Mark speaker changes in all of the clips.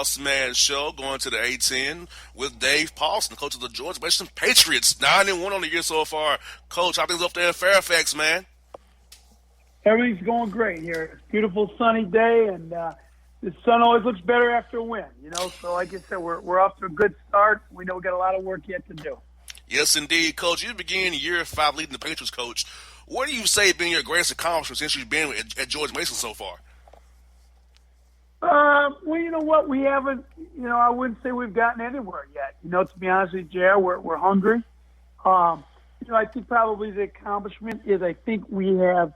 Speaker 1: Bossman Show, going to the A-10 with Dave Paulson, coach of the George Mason Patriots. 9-1 on the year so far. Coach, how things up there in Fairfax, man?
Speaker 2: Everything's going great here. It's a beautiful sunny day, and the sun always looks better after a win, So like I said, we're off to a good start. We know we got a lot of work yet to do.
Speaker 1: Yes, indeed, Coach. You begin year 5 leading the Patriots, Coach. What do you say has been your greatest accomplishment since you've been at George Mason so far?
Speaker 2: Well, you know what? We haven't, I wouldn't say we've gotten anywhere yet. To be honest with you, Jared, we're hungry. I think probably the accomplishment is I think we have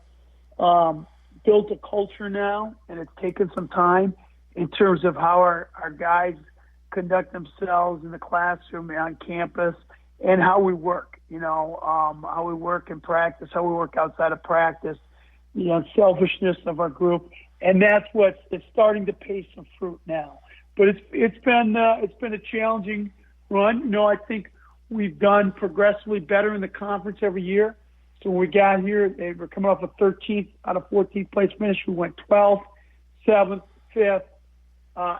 Speaker 2: built a culture now, and it's taken some time in terms of how our guys conduct themselves in the classroom and on campus and how we work, how we work in practice, how we work outside of practice, the unselfishness of our group. And that's it's starting to pay some fruit now. But it's been a challenging run. I think we've done progressively better in the conference every year. So when we got here, they were coming off a 13th out of 14th place finish. We went 12th, 7th, 5th,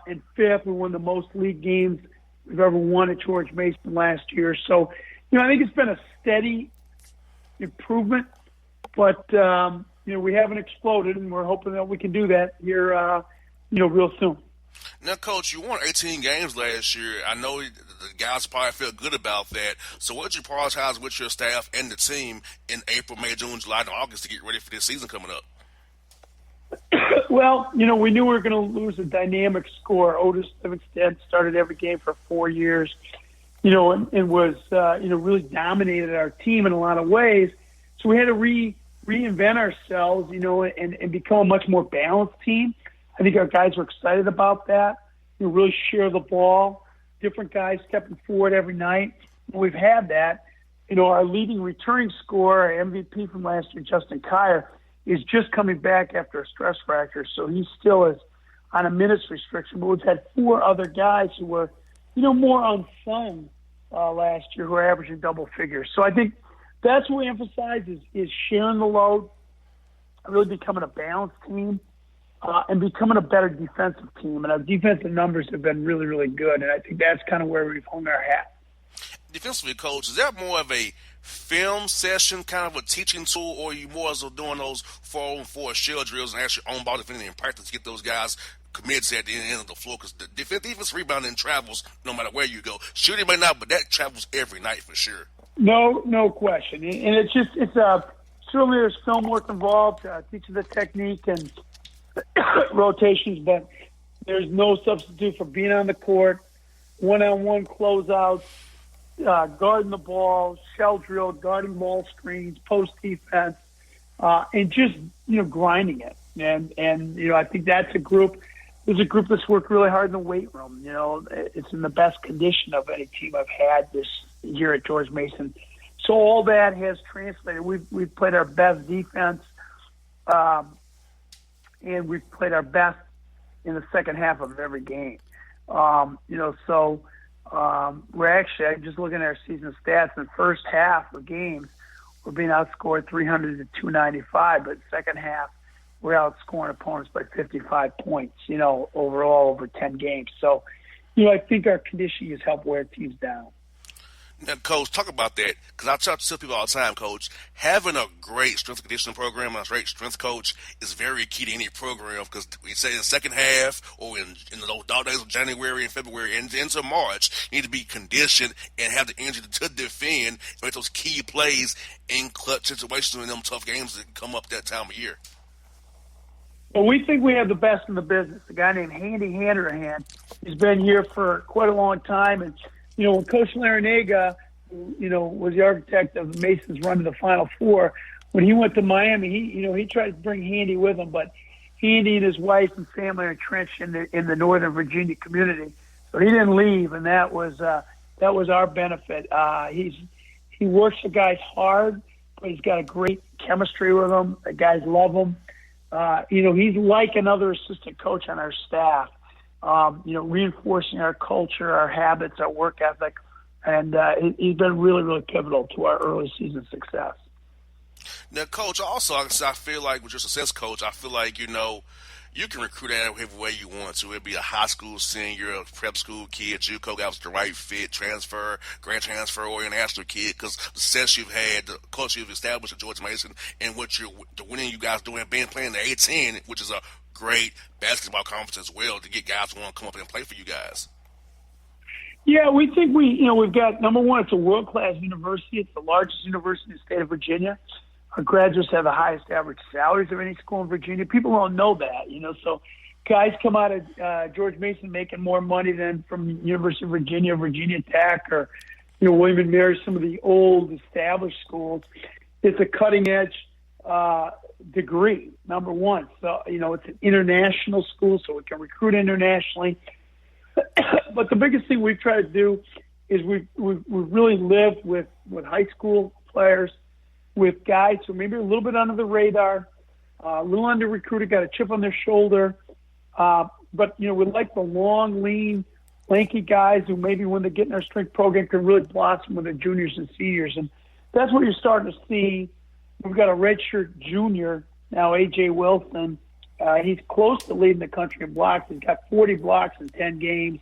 Speaker 2: and 5th. We won the most league games we've ever won at George Mason last year. So, I think it's been a steady improvement, but we haven't exploded, and we're hoping that we can do that here, real soon.
Speaker 1: Now, Coach, you won 18 games last year. I know the guys probably feel good about that. So what did you prioritize with your staff and the team in April, May, June, July, and August to get ready for this season coming up?
Speaker 2: Well, we knew we were going to lose a dynamic scorer. Otis Livingston started every game for 4 years, and was, really dominated our team in a lot of ways. So we had to reinvent ourselves, and become a much more balanced team. I think our guys were excited about that. Really share the ball, different guys stepping forward every night. We've had that. Our leading returning scorer, our MVP from last year, Justin Kier, is just coming back after a stress fracture, so he still is on a minutes restriction. But we've had 4 other guys who were, more unsung last year, who are averaging double figures. So I think that's what we emphasize is sharing the load, really becoming a balanced team, and becoming a better defensive team. And our defensive numbers have been really, really good, and I think that's kind of where we've hung our hat.
Speaker 1: Defensively, Coach, is that more of a film session, kind of a teaching tool, or are you more so doing those 4-on-4 shell drills and actually on-ball defending in practice to get those guys committed at the end of the floor? Because the defense rebounding travels no matter where you go. Shooting may not, but that travels every night for sure.
Speaker 2: No question. And it's certainly there's film work involved, teaching the technique and rotations, but there's no substitute for being on the court, one-on-one closeouts, guarding the ball, shell drill, guarding ball screens, post defense, and just grinding it. And I think that's a group. There's a group that's worked really hard in the weight room. It's in the best condition of any team I've had this year at George Mason. So all that has translated. We've played our best defense, and we've played our best in the second half of every game. So we're actually, I'm just looking at our season stats, in the first half of games, we're being outscored 300 to 295, but second half, we're outscoring opponents by 55 points, overall over 10 games. So, I think our conditioning has helped wear teams down.
Speaker 1: Now, Coach, talk about that, because I tell people all the time, Coach, having a great strength and conditioning program and a great strength coach is very key to any program, because we say in the second half or in those dog days of January and February and into March, you need to be conditioned and have the energy to defend and make those key plays in clutch situations in them tough games that come up that time of year.
Speaker 2: Well, we think we have the best in the business. A guy named Handy Handerhan has been here for quite a long time, and when Coach Larinaga, was the architect of the Masons' run to the Final Four, when he went to Miami, he tried to bring Handy with him, but Handy and his wife and family are entrenched in the Northern Virginia community, so he didn't leave, and that was our benefit. He works the guys hard, but he's got a great chemistry with them. The guys love him. He's like another assistant coach on our staff. Reinforcing our culture, our habits, our work ethic, and he's been really, really pivotal to our early season success.
Speaker 1: Now, Coach, also, I feel like with your success, Coach, I feel like, you can recruit every way you want to. It'd be a high school senior, a prep school kid, JUCO guy was the right fit, transfer, grad transfer, or international kid. Because the success you've had, the culture you've established at George Mason, and the winning you guys doing, being playing the A-10, which is a great basketball conference as well, to get guys who want to come up and play for you guys.
Speaker 2: Yeah, we think we've got, number one, it's a world-class university. It's the largest university in the state of Virginia. Our graduates have the highest average salaries of any school in Virginia. People don't know that, so guys come out of George Mason making more money than from University of Virginia, Virginia Tech, or, William and Mary, some of the old established schools. It's a cutting-edge degree, number one. So, it's an international school, so we can recruit internationally. But the biggest thing we've tried to do is we've really lived with high school players, with guys who maybe are a little bit under the radar, a little under recruited, got a chip on their shoulder. But, we like the long, lean, lanky guys who maybe when they get in our strength program can really blossom with their juniors and seniors. And that's what you're starting to see. We've got a redshirt junior now, A.J. Wilson. He's close to leading the country in blocks. He's got 40 blocks in 10 games.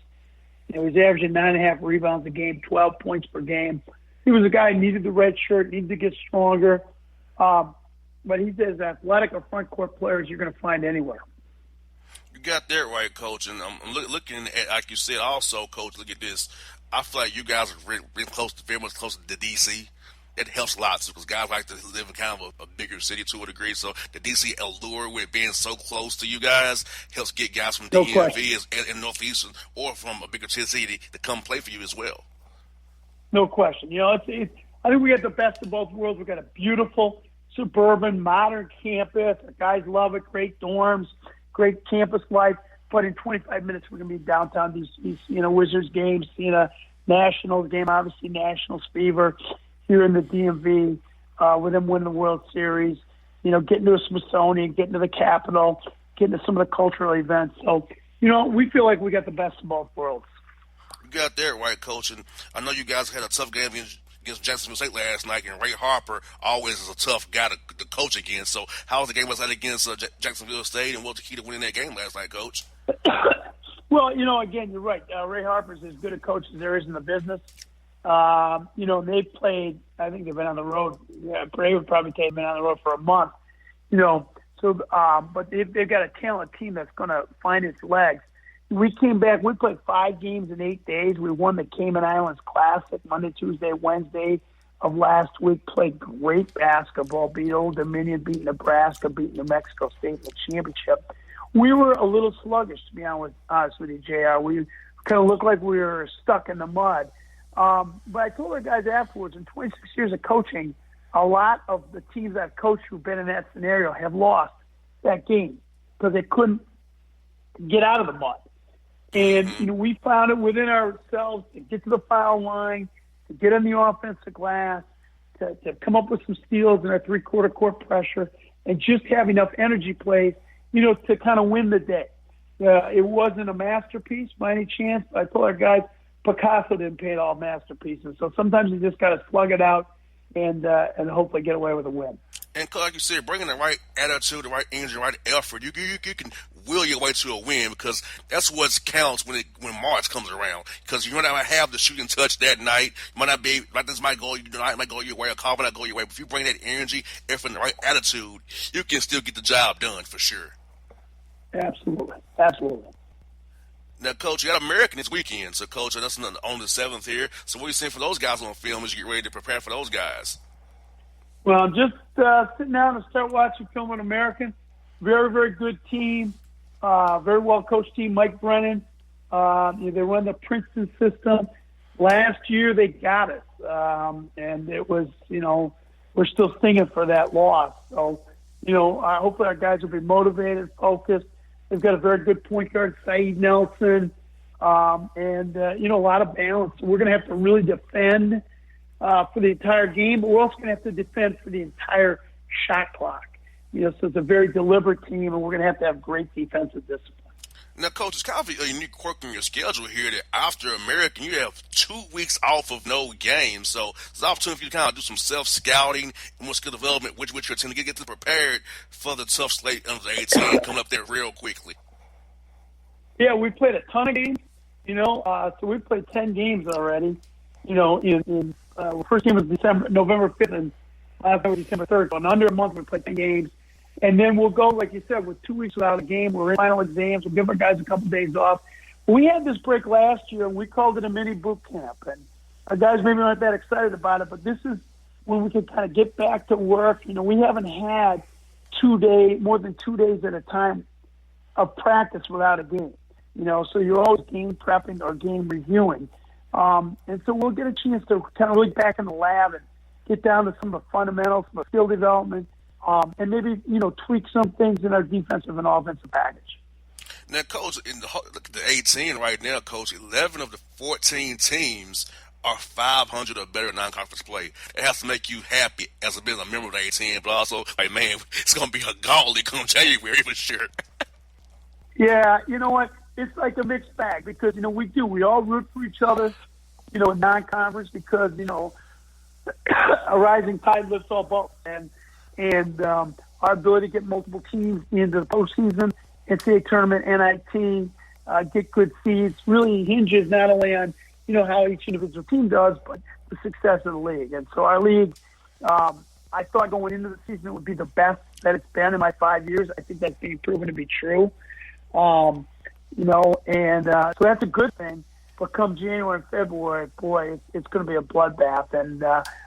Speaker 2: He's averaging 9.5 rebounds a game, 12 points per game. He was a guy who needed the red shirt, needed to get stronger. But he's as athletic a front court player as you're going to find anywhere.
Speaker 1: You got that right, Coach. And I'm looking at, like you said, also, Coach, look at this. I feel like you guys are very much close to D.C. It helps lots because guys like to live in kind of a bigger city to a degree. So the D.C. allure with being so close to you guys helps get guys from DMV and Northeastern or from a bigger city to come play for you as well.
Speaker 2: No question. I think we got the best of both worlds. We've got a beautiful, suburban, modern campus. Our guys love it. Great dorms, great campus life. But in 25 minutes, we're going to be downtown D.C., seeing a Wizards game, seeing a Nationals game, obviously Nationals fever here in the DMV with them winning the World Series, getting to a Smithsonian, getting to the Capitol, getting to some of the cultural events. So, we feel like we got the best of both worlds.
Speaker 1: You got that right, Coach. And I know you guys had a tough game against Jacksonville State last night, and Ray Harper always is a tough guy to coach against. So how was the game last night against Jacksonville State, and what was the key to winning that game last night, Coach?
Speaker 2: Well, again, you're right. Ray Harper's as good a coach as there is in the business. They played, I think they've been on the road. Yeah, Ray would probably say they've been on the road for a month. But they've got a talented team that's going to find its legs. We came back. We played 5 games in 8 days. We won the Cayman Islands Classic Monday, Tuesday, Wednesday of last week. Played great basketball. Beat Old Dominion, beat Nebraska, beat New Mexico State in the championship. We were a little sluggish, to be honest with you, JR. We kind of looked like we were stuck in the mud. But I told our guys afterwards, in 26 years of coaching, a lot of the teams I've coached who've been in that scenario have lost that game because they couldn't get out of the mud. And, we found it within ourselves to get to the foul line, to get on the offensive glass, to come up with some steals in our three-quarter court pressure, and just have enough energy plays, to kind of win the day. It wasn't a masterpiece by any chance, but I told our guys Picasso didn't paint all masterpieces. So sometimes you just got to slug it out and hopefully get away with a win.
Speaker 1: And like you said, bringing the right attitude, the right energy, the right effort, you can will your way to a win because that's what counts when March comes around. Because you might not have the shooting touch that night. You might not be like this might go your way, a call might not go your way. But if you bring that energy, effort, and the right attitude, you can still get the job done for sure.
Speaker 2: Absolutely.
Speaker 1: Now, Coach, you got American this weekend. So, Coach, that's on the 7th here. So what are you seeing for those guys on film as you get ready to prepare for those guys?
Speaker 2: Well, I'm just sitting down and start watching film on American. Very, very good team. Very well-coached team. Mike Brennan. They run the Princeton system. Last year they got us. And it was, we're still stinging for that loss. So, hopefully our guys will be motivated, focused. They've got a very good point guard, Saeed Nelson, and a lot of balance. So we're going to have to really defend for the entire game, but we're also going to have to defend for the entire shot clock. So it's a very deliberate team, and we're going to have great defensive discipline.
Speaker 1: Now, Coach, it's kind of a unique quirk in your schedule here that after American, you have 2 weeks off of no games. So it's an opportunity for you to kind of do some self-scouting and more skill development, which you're trying to get prepared for the tough slate under the 18 coming up there real quickly.
Speaker 2: Yeah, we played a ton of games, so we played 10 games already, first game was November 5th, and last time was December 3rd. So in under a month, we played 10 games. And then we'll go, like you said, with 2 weeks without a game. We're in final exams. We'll give our guys a couple days off. We had this break last year, and we called it a mini boot camp. And our guys maybe aren't that excited about it, but this is when we can kind of get back to work. We haven't had more than 2 days at a time of practice without a game. So you're always game prepping or game reviewing. And so we'll get a chance to kind of look back in the lab and get down to some of the fundamentals, some of the skill development, and maybe, tweak some things in our defensive and offensive package.
Speaker 1: Now, Coach, look at the 18 right now, Coach. 11 of the 14 teams are 500 or better in non-conference play. It has to make you happy as being a member of the 18, but also, man, it's going to be a gauntlet come January for sure.
Speaker 2: Yeah, you know what? It's like a mixed bag because, we all root for each other, in non-conference because, a rising tide lifts all boats. And our ability to get multiple teams into the postseason, NCAA tournament, NIT, get good seeds really hinges not only on, how each individual team does, but the success of the league. And so our league, I thought going into the season it would be the best that it's been in my 5 years. I think that's being proven to be true. So that's a good thing. But come January and February, boy, it's going to be a bloodbath. And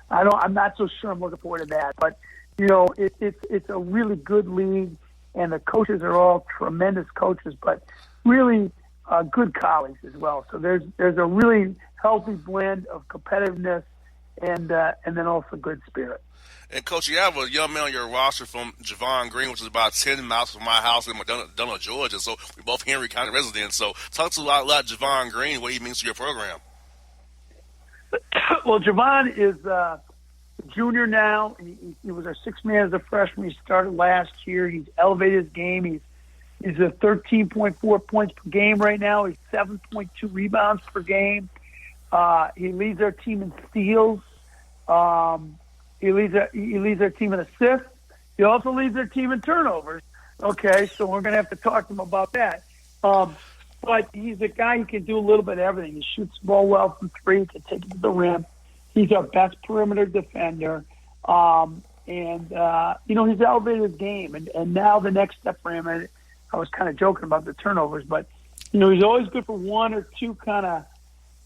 Speaker 2: I'm not so sure I'm looking forward to that. But it's a really good league, and the coaches are all tremendous coaches, but really good colleagues as well. So there's a really healthy blend of competitiveness and then also good spirit.
Speaker 1: And, Coach, you have a young man on your roster from Javon Green, which is about 10 miles from my house in McDonough, Georgia. So we're both Henry County residents. So talk to us about Javon Green, what he means to your program.
Speaker 2: Well, Javon is junior now. He was our sixth man as a freshman. He started last year. He's elevated his game. He's at 13.4 points per game right now. He's 7.2 rebounds per game. He leads our team in steals. He leads our team in assists. He also leads our team in turnovers. Okay, so we're going to have to talk to him about that. But he's a guy who can do a little bit of everything. He shoots the ball well from three. He can take it to the rim. He's our best perimeter defender. He's elevated his game. And now the next step for him, I was kind of joking about the turnovers, but, he's always good for one or two kind of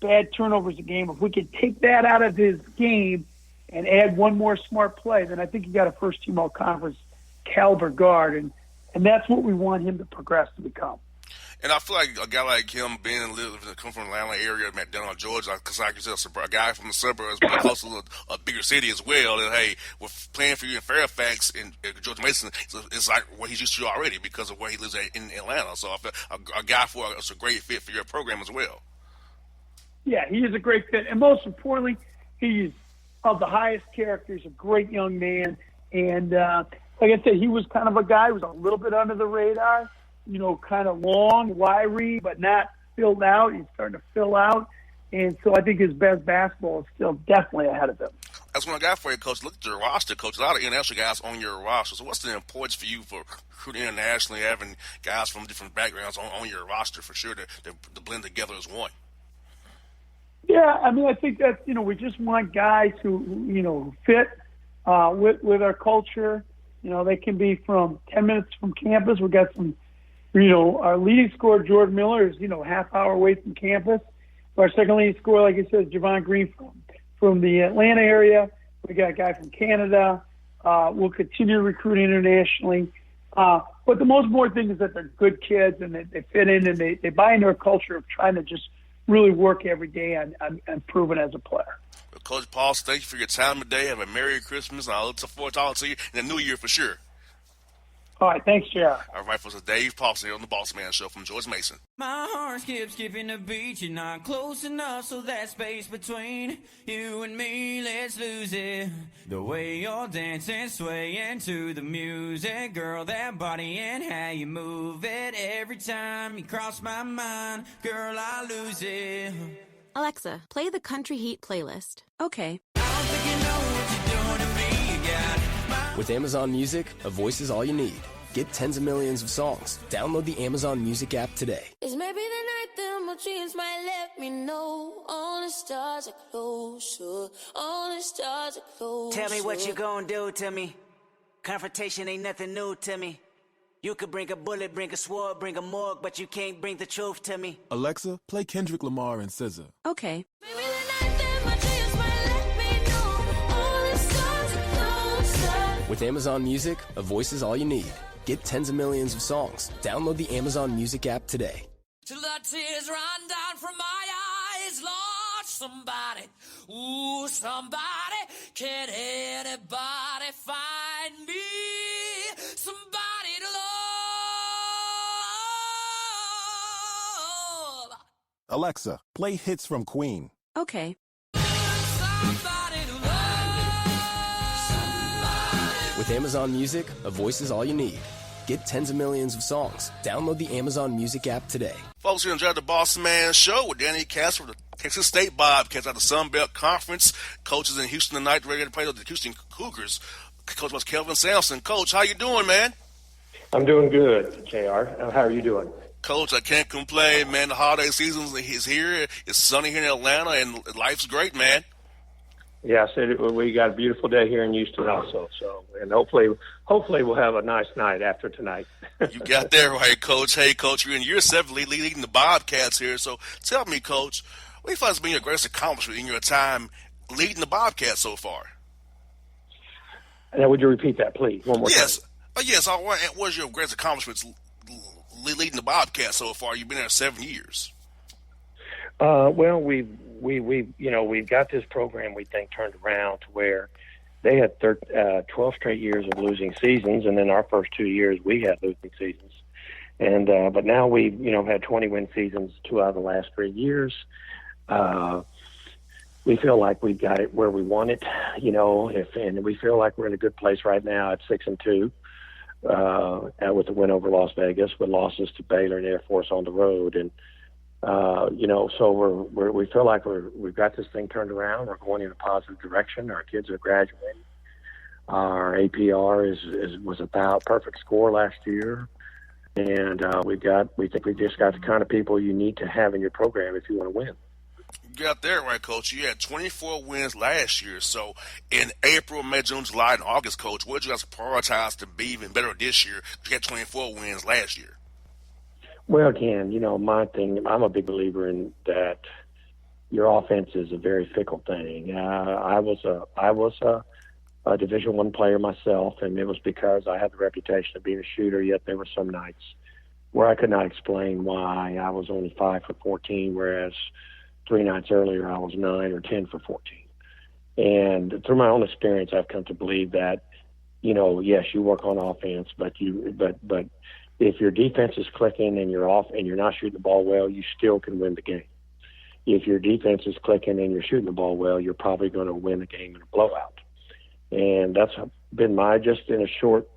Speaker 2: bad turnovers a game. If we could take that out of his game and add one more smart play, then I think you got a first-team all-conference caliber guard, and that's what we want him to progress to become.
Speaker 1: And I feel like a guy like him, come from the Atlanta area, McDonough, Georgia, because like you said, a guy from the suburbs, but close to a bigger city as well. And hey, with playing for you in Fairfax and George Mason, it's like what he's used to already because of where he lives in Atlanta. So I feel a guy it's a great fit for your program as well.
Speaker 2: Yeah, he is a great fit, and most importantly, he's of the highest character. He's a great young man, and like I said, he was kind of a guy who was a little bit under the radar. Kind of long, wiry, but not filled out. He's starting to fill out. And so I think his best basketball is still definitely ahead of him.
Speaker 1: That's what I got for you, Coach. Look at your roster, Coach. A lot of international guys on your roster. So what's the importance for you for recruiting internationally, having guys from different backgrounds on your roster for sure to blend together as one?
Speaker 2: Yeah, I think that, we just want guys who fit with our culture. They can be from 10 minutes from campus. We've got some our leading scorer, Jordan Miller, is, half hour away from campus. Our second leading scorer, like I said, is Javon Green from the Atlanta area. We got a guy from Canada. We'll continue to recruit internationally. But the most important thing is that they're good kids and they fit in and they buy into our culture of trying to just really work every day on improving as a player.
Speaker 1: Well, Coach Paul, thank you for your time today. Have a Merry Christmas, and I look forward to talking to you in the new year for sure.
Speaker 2: All right, thanks, JR.
Speaker 1: All right, folks, it's Dave Paulson here on the Bossman Show from George Mason.
Speaker 3: My heart skips skipping the beat. You're not close enough, so that space between you and me, let's lose it. The way you're dancing, swaying to the music, girl, that body and how you move it. Every time you cross my mind, girl, I lose it.
Speaker 4: Alexa, play the Country Heat playlist. Okay.
Speaker 3: I don't think you know what you're doing to me. You got
Speaker 5: With Amazon Music, a voice is all you need. Get tens of millions of songs. Download the Amazon Music app today.
Speaker 6: It's maybe the night that my dreams might let me know. All the stars are closer. All the stars are closer.
Speaker 7: Tell me what you gonna do to me. Confrontation ain't nothing new to me. You could bring a bullet, bring a sword, bring a morgue, but you can't bring the truth to me.
Speaker 8: Alexa, play Kendrick Lamar and SZA.
Speaker 4: Okay.
Speaker 6: Maybe the night that my dreams might let me know. All the stars are closer.
Speaker 5: With Amazon Music, a voice is all you need. Get tens of millions of songs. Download the Amazon Music app today.
Speaker 3: till the tears run down from my eyes. Lord, somebody, ooh, somebody, can anybody find me? Somebody to love.
Speaker 8: Alexa, play hits from Queen.
Speaker 4: Okay.
Speaker 3: Somebody to love. Somebody.
Speaker 5: With Amazon Music, a voice is all you need. Get tens of millions of songs. Download the Amazon Music app today.
Speaker 1: Folks, you enjoyed the Bossman Show with Danny Casper, the Texas State Bobcats out of the Sun Belt Conference. Coaches in Houston tonight, ready to play with the Houston Cougars. Coach was Kelvin Sampson. Coach, how you doing, man?
Speaker 9: I'm doing good, JR. How are you doing?
Speaker 1: Coach, I can't complain, man. The holiday season is here. It's sunny here in Atlanta, and life's great, man.
Speaker 9: Yeah, I said we got a beautiful day here in Houston also. So, and hopefully we'll have a nice night after tonight.
Speaker 1: You got that right, Coach. Hey, Coach, you're in year 7 leading the Bobcats here. So tell me, Coach, what do you find has been your greatest accomplishment in your time leading the Bobcats so far?
Speaker 9: Now, would you repeat that, please, one more time?
Speaker 1: Yes. What was your greatest accomplishments leading the Bobcats so far? You've been there 7 years.
Speaker 9: Well, we've got this program we think turned around to where they had 12 straight years of losing seasons, and then our first 2 years we had losing seasons. And but now we've had 20-win seasons 2 out of the last 3 years. We feel like we've got it where we want it, and we feel like we're in a good place right now at 6-2, with the win over Las Vegas, with losses to Baylor and Air Force on the road, and so we feel like we've got this thing turned around. We're going in a positive direction. Our kids are graduating. Our APR was about perfect score last year, and we think we just got the kind of people you need to have in your program if you want to win.
Speaker 1: You got that right, Coach. You had 24 wins last year. So in April, May, June, July, and August, Coach, what did you guys prioritize to be even better this year? You had 24 wins last year.
Speaker 9: Well, again, my thing, I'm a big believer in that your offense is a very fickle thing. I was a Division I player myself, and it was because I had the reputation of being a shooter, yet there were some nights where I could not explain why I was only 5 for 14, whereas 3 nights earlier I was 9 or 10 for 14. And through my own experience, I've come to believe that, yes, you work on offense, but if your defense is clicking and you're off and you're not shooting the ball well, you still can win the game. If your defense is clicking and you're shooting the ball well, you're probably going to win the game in a blowout. And that's been just in a short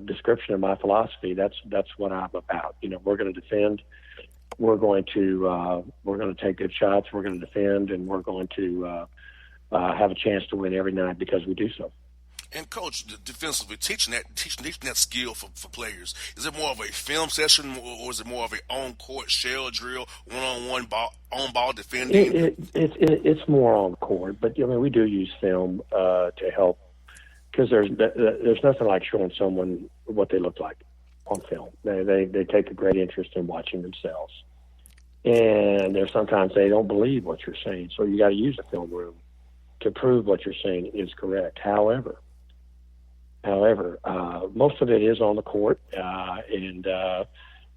Speaker 9: description of my philosophy. That's what I'm about. We're going to defend. We're going to take good shots. We're going to defend, and we're going to have a chance to win every night because we do so.
Speaker 1: And Coach, defensively, teaching that skill for players, is it more of a film session or is it more of a on-court shell drill, one-on-one on-ball defending?
Speaker 9: It's more on court, but we do use film to help because there's nothing like showing someone what they look like on film. They take a great interest in watching themselves, and there's sometimes they don't believe what you're saying, so you got to use the film room to prove what you're saying is correct. However, most of it is on the court, and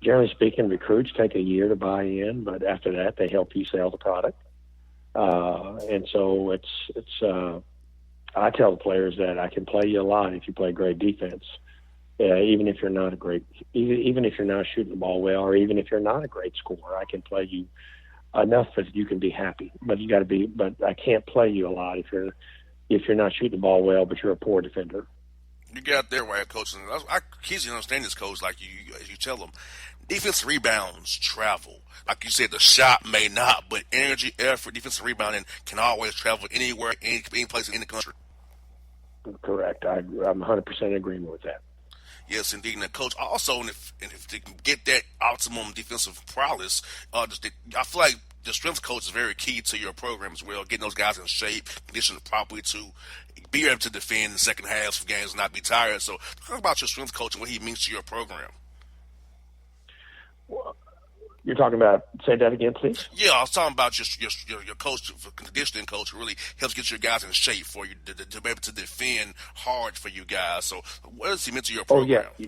Speaker 9: generally speaking, recruits take a year to buy in, but after that, they help you sell the product. And so I tell the players that I can play you a lot if you play great defense. even if you're not a great, even if you're not shooting the ball well, or even if you're not a great scorer, I can play you enough that you can be happy. But you got to be. But I can't play you a lot if you're not shooting the ball well, but you're a poor defender.
Speaker 1: You got there right, Coach. And I easily understand this, Coach. Like you tell them, defensive rebounds travel. Like you said, the shot may not, but energy, effort, defensive rebounding can always travel anywhere, any place in the country.
Speaker 9: Correct. I'm 100% in agreement with that.
Speaker 1: Yes, indeed. And Coach, also, if they can get that optimum defensive prowess, I feel like the strength coach is very key to your program as well, getting those guys in shape, conditioned properly to be able to defend in the second half of games and not be tired. So talk about your strength coach and what he means to your program.
Speaker 9: Well, you're talking about, say that again, please?
Speaker 1: Yeah, I was talking about your coach, conditioning coach, who really helps get your guys in shape for you to be able to defend hard for you guys. So what does he mean to your program?
Speaker 9: Oh, yeah.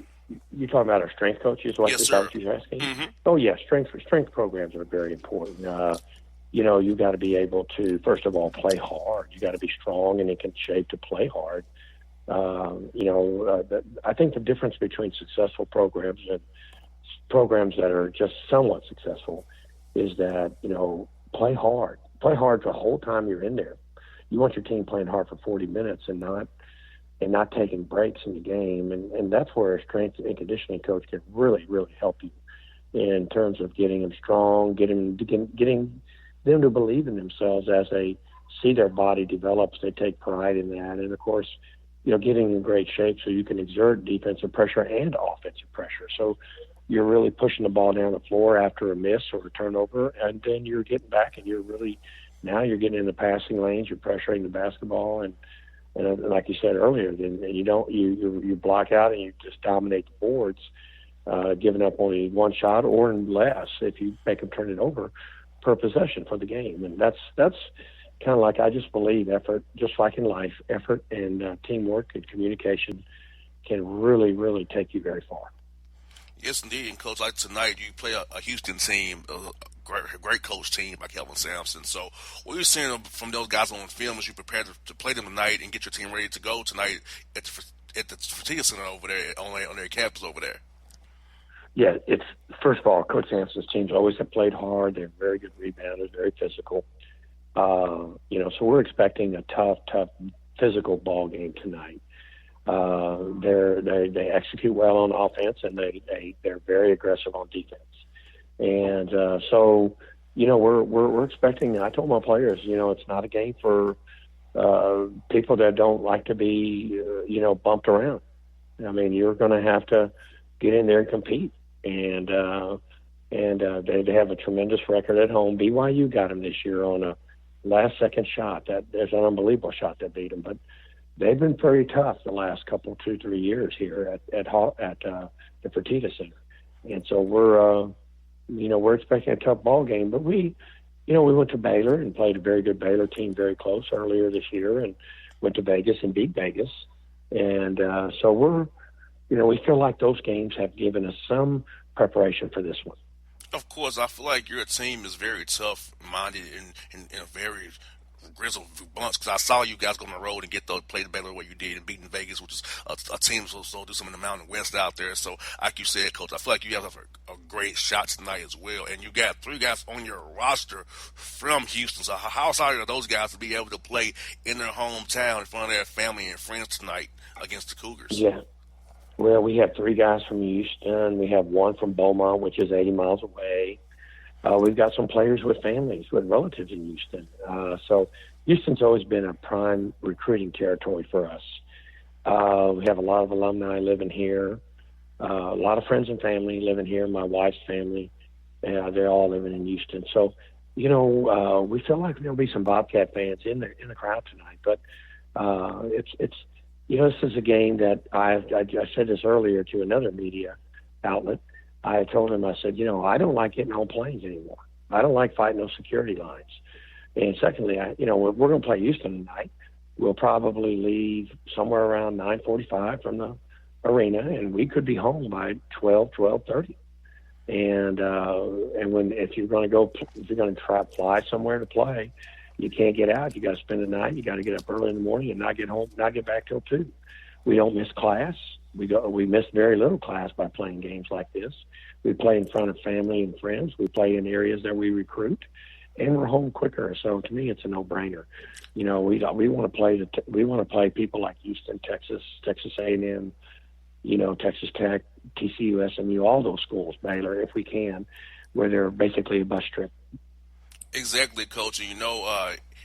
Speaker 9: You're talking about our strength coaches?
Speaker 1: Yes, sir.
Speaker 9: What you're asking?
Speaker 1: Mm-hmm.
Speaker 9: Oh, yeah. Strength programs are very important. You got to be able to, first of all, play hard. You got to be strong and in shape to play hard. I think the difference between successful programs and programs that are just somewhat successful is that, play hard. Play hard the whole time you're in there. You want your team playing hard for 40 minutes and not taking breaks in the game. And that's where a strength and conditioning coach can really, really help you in terms of getting them strong, getting them to believe in themselves as they see their body develops. They take pride in that. And, of course, getting in great shape so you can exert defensive pressure and offensive pressure. So you're really pushing the ball down the floor after a miss or a turnover, and then you're getting back and now you're getting in the passing lanes, you're pressuring the basketball, and like you said earlier, then you block out and you just dominate the boards, giving up only one shot or less if you make them turn it over per possession for the game. And that's kind of like, I just believe effort, just like in life, effort and teamwork and communication can really, really take you very far.
Speaker 1: Yes, indeed. And, Coach, like tonight, you play a Houston team, a great coach team by Kelvin Sampson. So what you're seeing from those guys on film as you prepare to play them tonight and get your team ready to go tonight at the Fertitta Center over there, on their campus over there?
Speaker 9: Yeah, it's, first of all, Coach Sampson's teams always have played hard. They're very good rebounders, very physical. So we're expecting a tough, physical ball game tonight. They execute well on offense, and they're very aggressive on defense. And we're expecting. I told my players, it's not a game for people that don't like to be bumped around. I mean, you're going to have to get in there and compete. And they have a tremendous record at home. BYU got them this year on a last-second shot. There's an unbelievable shot that beat them, but they've been very tough the last 2-3 years here at the Fertitta Center, and so we're expecting a tough ball game. But we went to Baylor and played a very good Baylor team very close earlier this year, and went to Vegas and beat Vegas, and so we feel like those games have given us some preparation for this one.
Speaker 1: Of course, I feel like your team is very tough-minded and a very grizzled bunch, because I saw you guys go on the road and play the Baylor the way you did and beating Vegas, which is a team so do some in the Mountain West out there. So, like you said, Coach, I feel like you guys have a great shot tonight as well. And you got 3 guys on your roster from Houston. So how excited are those guys to be able to play in their hometown in front of their family and friends tonight against the Cougars?
Speaker 9: Yeah. Well, we have 3 guys from Houston. We have 1 from Beaumont, which is 80 miles away. We've got some players with families, with relatives in Houston. So Houston's always been a prime recruiting territory for us. We have a lot of alumni living here, a lot of friends and family living here, my wife's family. They're all living in Houston. So, we feel like there'll be some Bobcat fans in the crowd tonight. But it's this is a game that I said this earlier to another media outlet. I told him, I said, I don't like getting on planes anymore. I don't like fighting those security lines. And secondly, we're going to play Houston tonight. We'll probably leave somewhere around 9:45 from the arena, and we could be home by 12:30. And if you're going to try to fly somewhere to play, you can't get out. You got to spend the night. You got to get up early in the morning and not get home, not get back till 2. We don't miss class. We miss very little class by playing games like this. We play in front of family and friends. We play in areas that we recruit, and we're home quicker. So to me, it's a no-brainer. We want to play people like Houston, Texas, Texas A&M, Texas Tech, TCU, SMU, all those schools, Baylor, if we can, where they're basically a bus trip.
Speaker 1: Exactly, Coach. And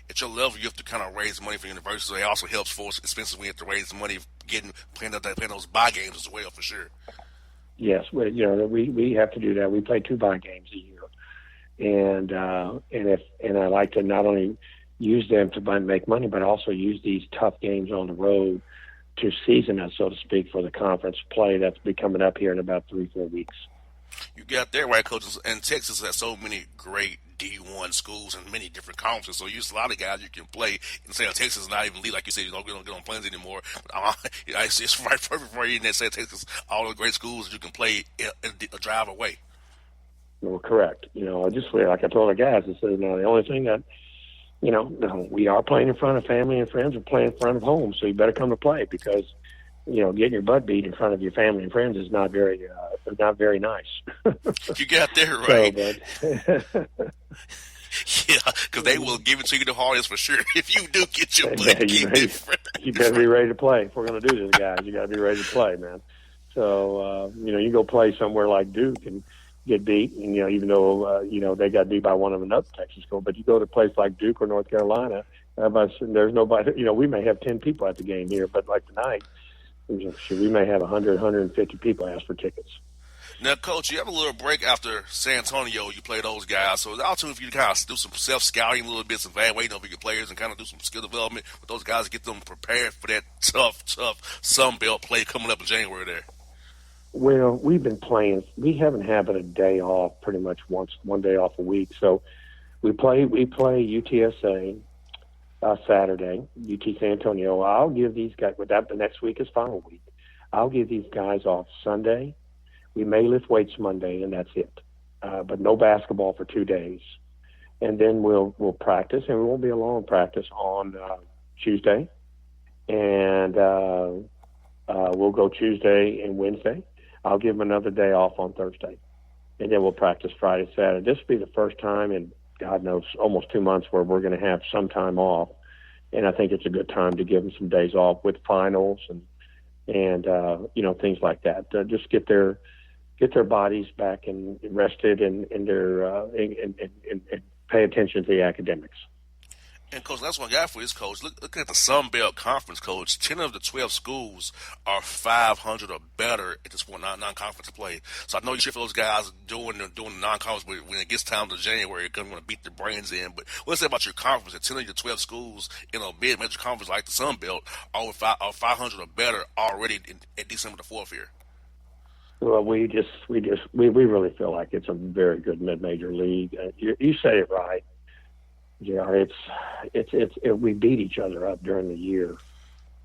Speaker 1: at your level, you have to kind of raise money for universities. So it also helps for expenses when you have to raise money playing those buy games as well, for sure.
Speaker 9: Yes, we have to do that. We play 2 buy games a year, and I like to not only use them to make money, but also use these tough games on the road to season us, so to speak, for the conference play that's be coming up here in about 3-4 weeks.
Speaker 1: You got that right, Coach. And Texas has so many great D1 schools and many different conferences, so you use a lot of guys you can play. And say Texas is not even league, like you said, you don't get on planes anymore. But it's right perfect for you in that say Texas, all the great schools you can play a drive away.
Speaker 9: Well, correct. Just like I told the guys, I said, the only thing that, we are playing in front of family and friends. We're playing in front of home, so you better come to play because, getting your butt beat in front of your family and friends is not very nice.
Speaker 1: You got that right. Yeah, because they will give it to you the hardest for sure. If you do get your butt kicked,
Speaker 9: you better be ready to play. If we're going to do this, guys, you got to be ready to play, man. So, you go play somewhere like Duke and get beat, and even though they got beat by one of another Texas school, but you go to a place like Duke or North Carolina, there's nobody. We may have 10 people at the game here, but like tonight, we may have 100, 150 people ask for tickets.
Speaker 1: Now, Coach, you have a little break after San Antonio. You play those guys, so it's also if you kind of do some self-scouting a little bit, some evaluating over your players, and kind of do some skill development with those guys to get them prepared for that tough Sun Belt play coming up in January there.
Speaker 9: Well, we've been playing. We haven't had but a day off, pretty much one day off a week. So we play UTSA Saturday, UT San Antonio. I'll give these guys, the next week is final week. I'll give these guys off Sunday. We may lift weights Monday, and that's it. But no basketball for 2 days. And then we'll practice, and it won't be a long practice on Tuesday. And we'll go Tuesday and Wednesday. I'll give them another day off on Thursday. And then we'll practice Friday, Saturday. This will be the first time in, God knows, almost 2 months where we're going to have some time off. And I think it's a good time to give them some days off with finals and things like that. Just get their bodies back and rested and pay attention to the academics.
Speaker 1: And, Coach, that's one guy for his coach. Look at the Sun Belt Conference, Coach. 10 of the 12 schools are 500 or better at this point, non-conference play. So I know you should for those guys doing the non-conference, but when it gets time to January, you're going to beat their brains in. But what's that about your conference? That 10 of your 12 schools in a mid-major conference like the Sun Belt are 500 or better already at December the 4th here.
Speaker 9: Well, we really feel like it's a very good mid-major league. You say it right. Yeah, we beat each other up during the year,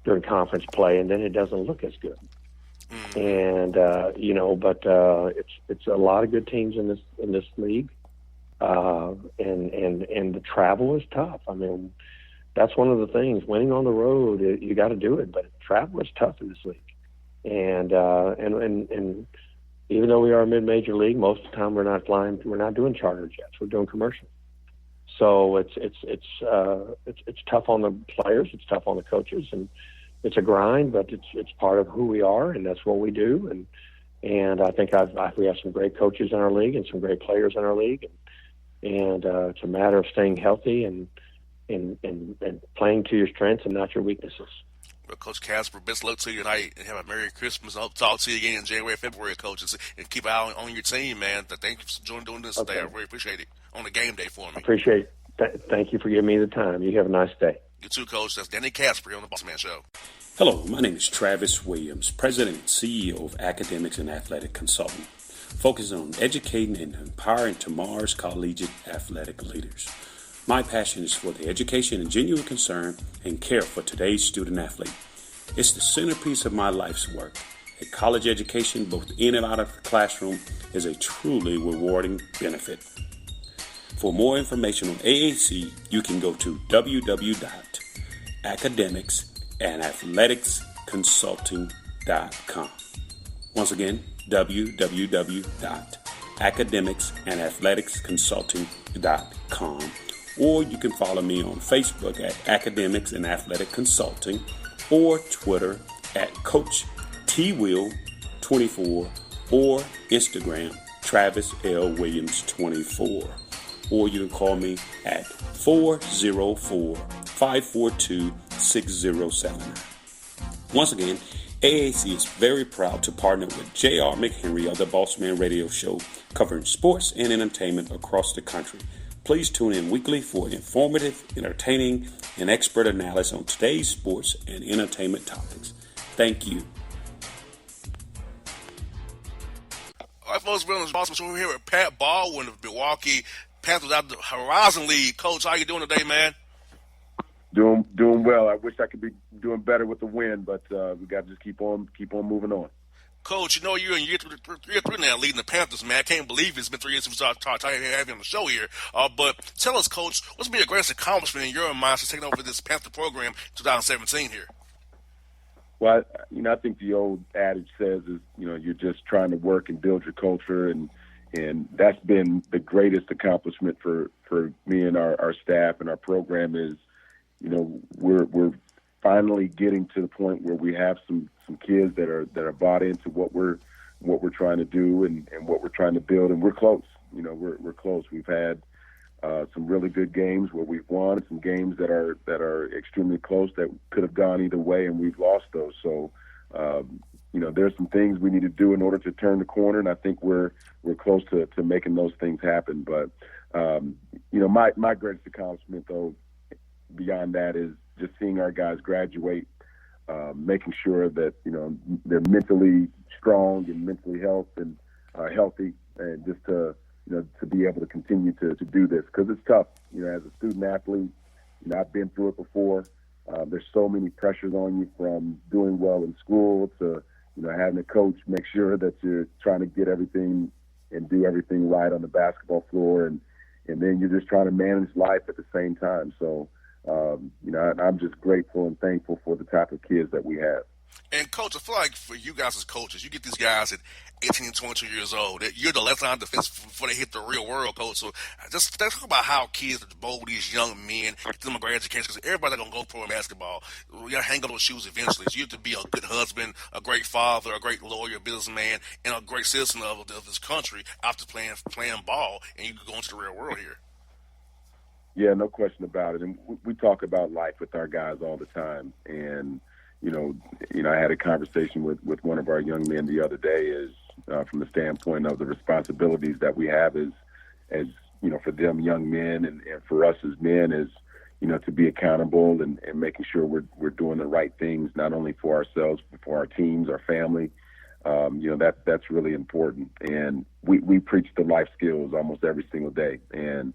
Speaker 9: during conference play, and then it doesn't look as good. And it's a lot of good teams in this league, and the travel is tough. I mean, that's one of the things. Winning on the road, you got to do it, but travel is tough in this league. And even though we are a mid-major league, most of the time we're not flying. We're not doing charter jets. We're doing commercial. So it's tough on the players. It's tough on the coaches, and it's a grind. But it's part of who we are, and that's what we do. And I think we have some great coaches in our league and some great players in our league. And it's a matter of staying healthy and playing to your strengths and not your weaknesses.
Speaker 1: Well, Coach Casper, best luck to you tonight, and have a Merry Christmas. I'll talk to you again in January, February, Coach, and keep an eye on your team, man. Thank you for doing this today. I really appreciate it on the game day for me.
Speaker 9: Appreciate it. Thank you for giving me the time. You have a nice day.
Speaker 1: You too, Coach. That's Danny Casper on the Bossman Show.
Speaker 10: Hello, my name is Travis Williams, President and CEO of Academics and Athletic Consulting, focusing on educating and empowering tomorrow's collegiate athletic leaders. My passion is for the education and genuine concern and care for today's student athlete. It's the centerpiece of my life's work. A college education, both in and out of the classroom, is a truly rewarding benefit. For more information on AAC, you can go to www.academicsandathleticsconsulting.com. www.academicsandathleticconsulting.com. Once again, www.academicsandathleticconsulting.com. Or you can follow me on Facebook at Academics and Athletic Consulting, or Twitter at Coach TWill24, or Instagram Travis L. Williams 24. Or you can call me at 404-542-6079. Once again, AAC is very proud to partner with J.R. McHenry of the Bossman Radio Show, covering sports and entertainment across the country. Please tune in weekly for informative, entertaining, and expert analysis on today's sports and entertainment topics. Thank you.
Speaker 1: All right, folks, we're on the Bossman Show here with Pat Baldwin of Milwaukee Panthers out of the Horizon League. Coach, how you doing today, man?
Speaker 11: Doing well. I wish I could be doing better with the win, but we got to just keep on moving on.
Speaker 1: Coach, you know you're in year three now leading the Panthers, man. I can't believe it's been 3 years since we started having you on the show here. But tell us, Coach, what's been your greatest accomplishment in your mind since taking over this Panther program in 2017 here?
Speaker 11: Well, I think the old adage says is, you're just trying to work and build your culture, and that's been the greatest accomplishment for me and our staff and our program is, we're finally getting to the point where we have some kids that are bought into what we're trying to do and what we're trying to build, and we're close. We're close. We've had some really good games where we've won, some games that are extremely close that could have gone either way, and we've lost those. So, there's some things we need to do in order to turn the corner, and I think we're close to making those things happen. But my greatest accomplishment, though, beyond that, is just seeing our guys graduate, making sure that they're mentally strong and mentally healthy, and just to be able to continue to do this, because it's tough. As a student athlete, I've been through it before. There's so many pressures on you, from doing well in school to having a coach make sure that you're trying to get everything and do everything right on the basketball floor, and then you're just trying to manage life at the same time. So I'm just grateful and thankful for the type of kids that we have.
Speaker 1: And, Coach, I feel like for you guys as coaches, you get these guys at 18 and 22 years old. That you're the left-line defense before they hit the real world, Coach. So just talk about how kids mold these young men, get them a great education, because everybody's going to go pro in basketball. You got to hang up those shoes eventually. So you have to be a good husband, a great father, a great lawyer, businessman, and a great citizen of this country after playing ball, and you can go into the real world here.
Speaker 11: Yeah, no question about it. And we talk about life with our guys all the time. And, I had a conversation with one of our young men the other day, is from the standpoint of the responsibilities that we have as for them young men and for us as men, is, to be accountable and making sure we're doing the right things, not only for ourselves, but for our teams, our family. That's really important. And we preach the life skills almost every single day. And,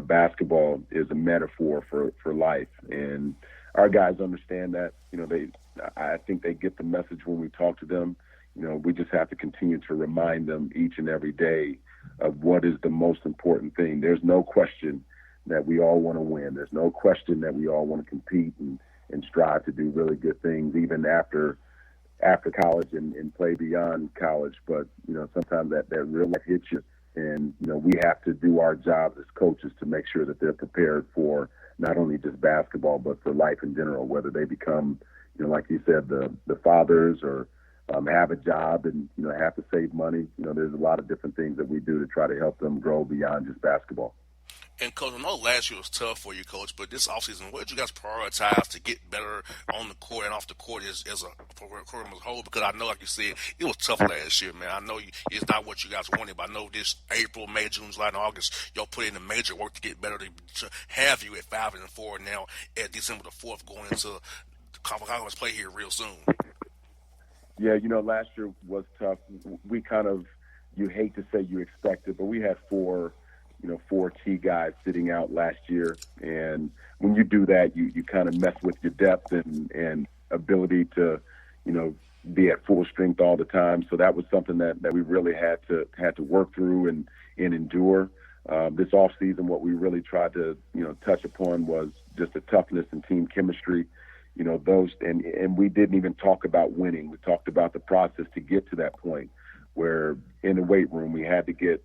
Speaker 11: basketball is a metaphor for life. And our guys understand that. I think they get the message when we talk to them. We just have to continue to remind them each and every day of what is the most important thing. There's no question that we all want to win. There's no question that we all want to compete and strive to do really good things, even after college and play beyond college. But, sometimes that real life hits you. And, we have to do our jobs as coaches to make sure that they're prepared for not only just basketball, but for life in general, whether they become, like you said, the fathers, or have a job and, have to save money. There's a lot of different things that we do to try to help them grow beyond just basketball.
Speaker 1: And, Coach, I know last year was tough for you, Coach, but this offseason, what did you guys prioritize to get better on the court and off the court as a program as a whole? Because I know, like you said, it was tough last year, man. I know it's not what you guys wanted, but I know this April, May, June, July, and August, y'all put in the major work to get better, to have you at 5-4 now at December the 4th going into the conference play here real soon.
Speaker 11: Yeah, last year was tough. We kind of, you hate to say you expect it, but we had four key guys sitting out last year. And when you do that, you kind of mess with your depth and ability to, be at full strength all the time. So that was something that we really had to work through and endure. This off season, what we really tried to, touch upon was just the toughness and team chemistry. those, and we didn't even talk about winning. We talked about the process to get to that point where in the weight room we had to get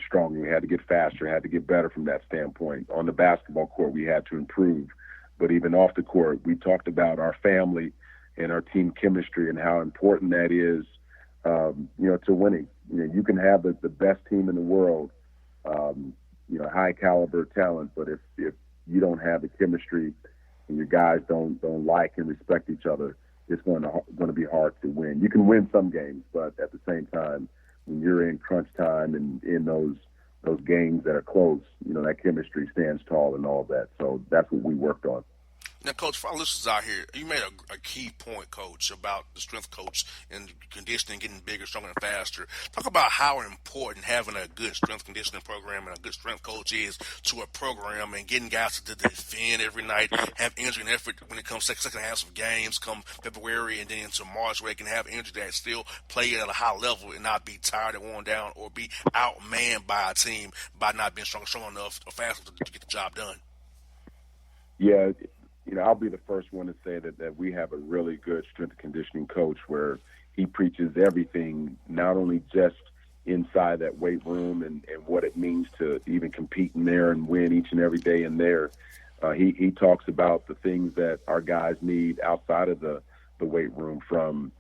Speaker 11: stronger, we had to get faster, had to get better from that standpoint. On the basketball court, we had to improve. But even off the court, we talked about our family and our team chemistry and how important that is, to winning. You can have the best team in the world, high caliber talent, but if you don't have the chemistry and your guys don't like and respect each other, it's going to be hard to win. You can win some games, but at the same time, when you're in crunch time and in those games that are close, that chemistry stands tall and all of that. So that's what we worked on.
Speaker 1: Now, Coach, for our listeners out here, you made a key point, Coach, about the strength coach and conditioning, getting bigger, stronger, and faster. Talk about how important having a good strength conditioning program and a good strength coach is to a program and getting guys to defend every night, have energy and effort when it comes to second halves of games come February and then into March, where they can have energy that still play at a high level and not be tired and worn down or be outmanned by a team by not being strong enough or fast enough to get the job done.
Speaker 11: Yeah. I'll be the first one to say that we have a really good strength and conditioning coach where he preaches everything, not only just inside that weight room and what it means to even compete in there and win each and every day in there. He talks about the things that our guys need outside of the weight room from,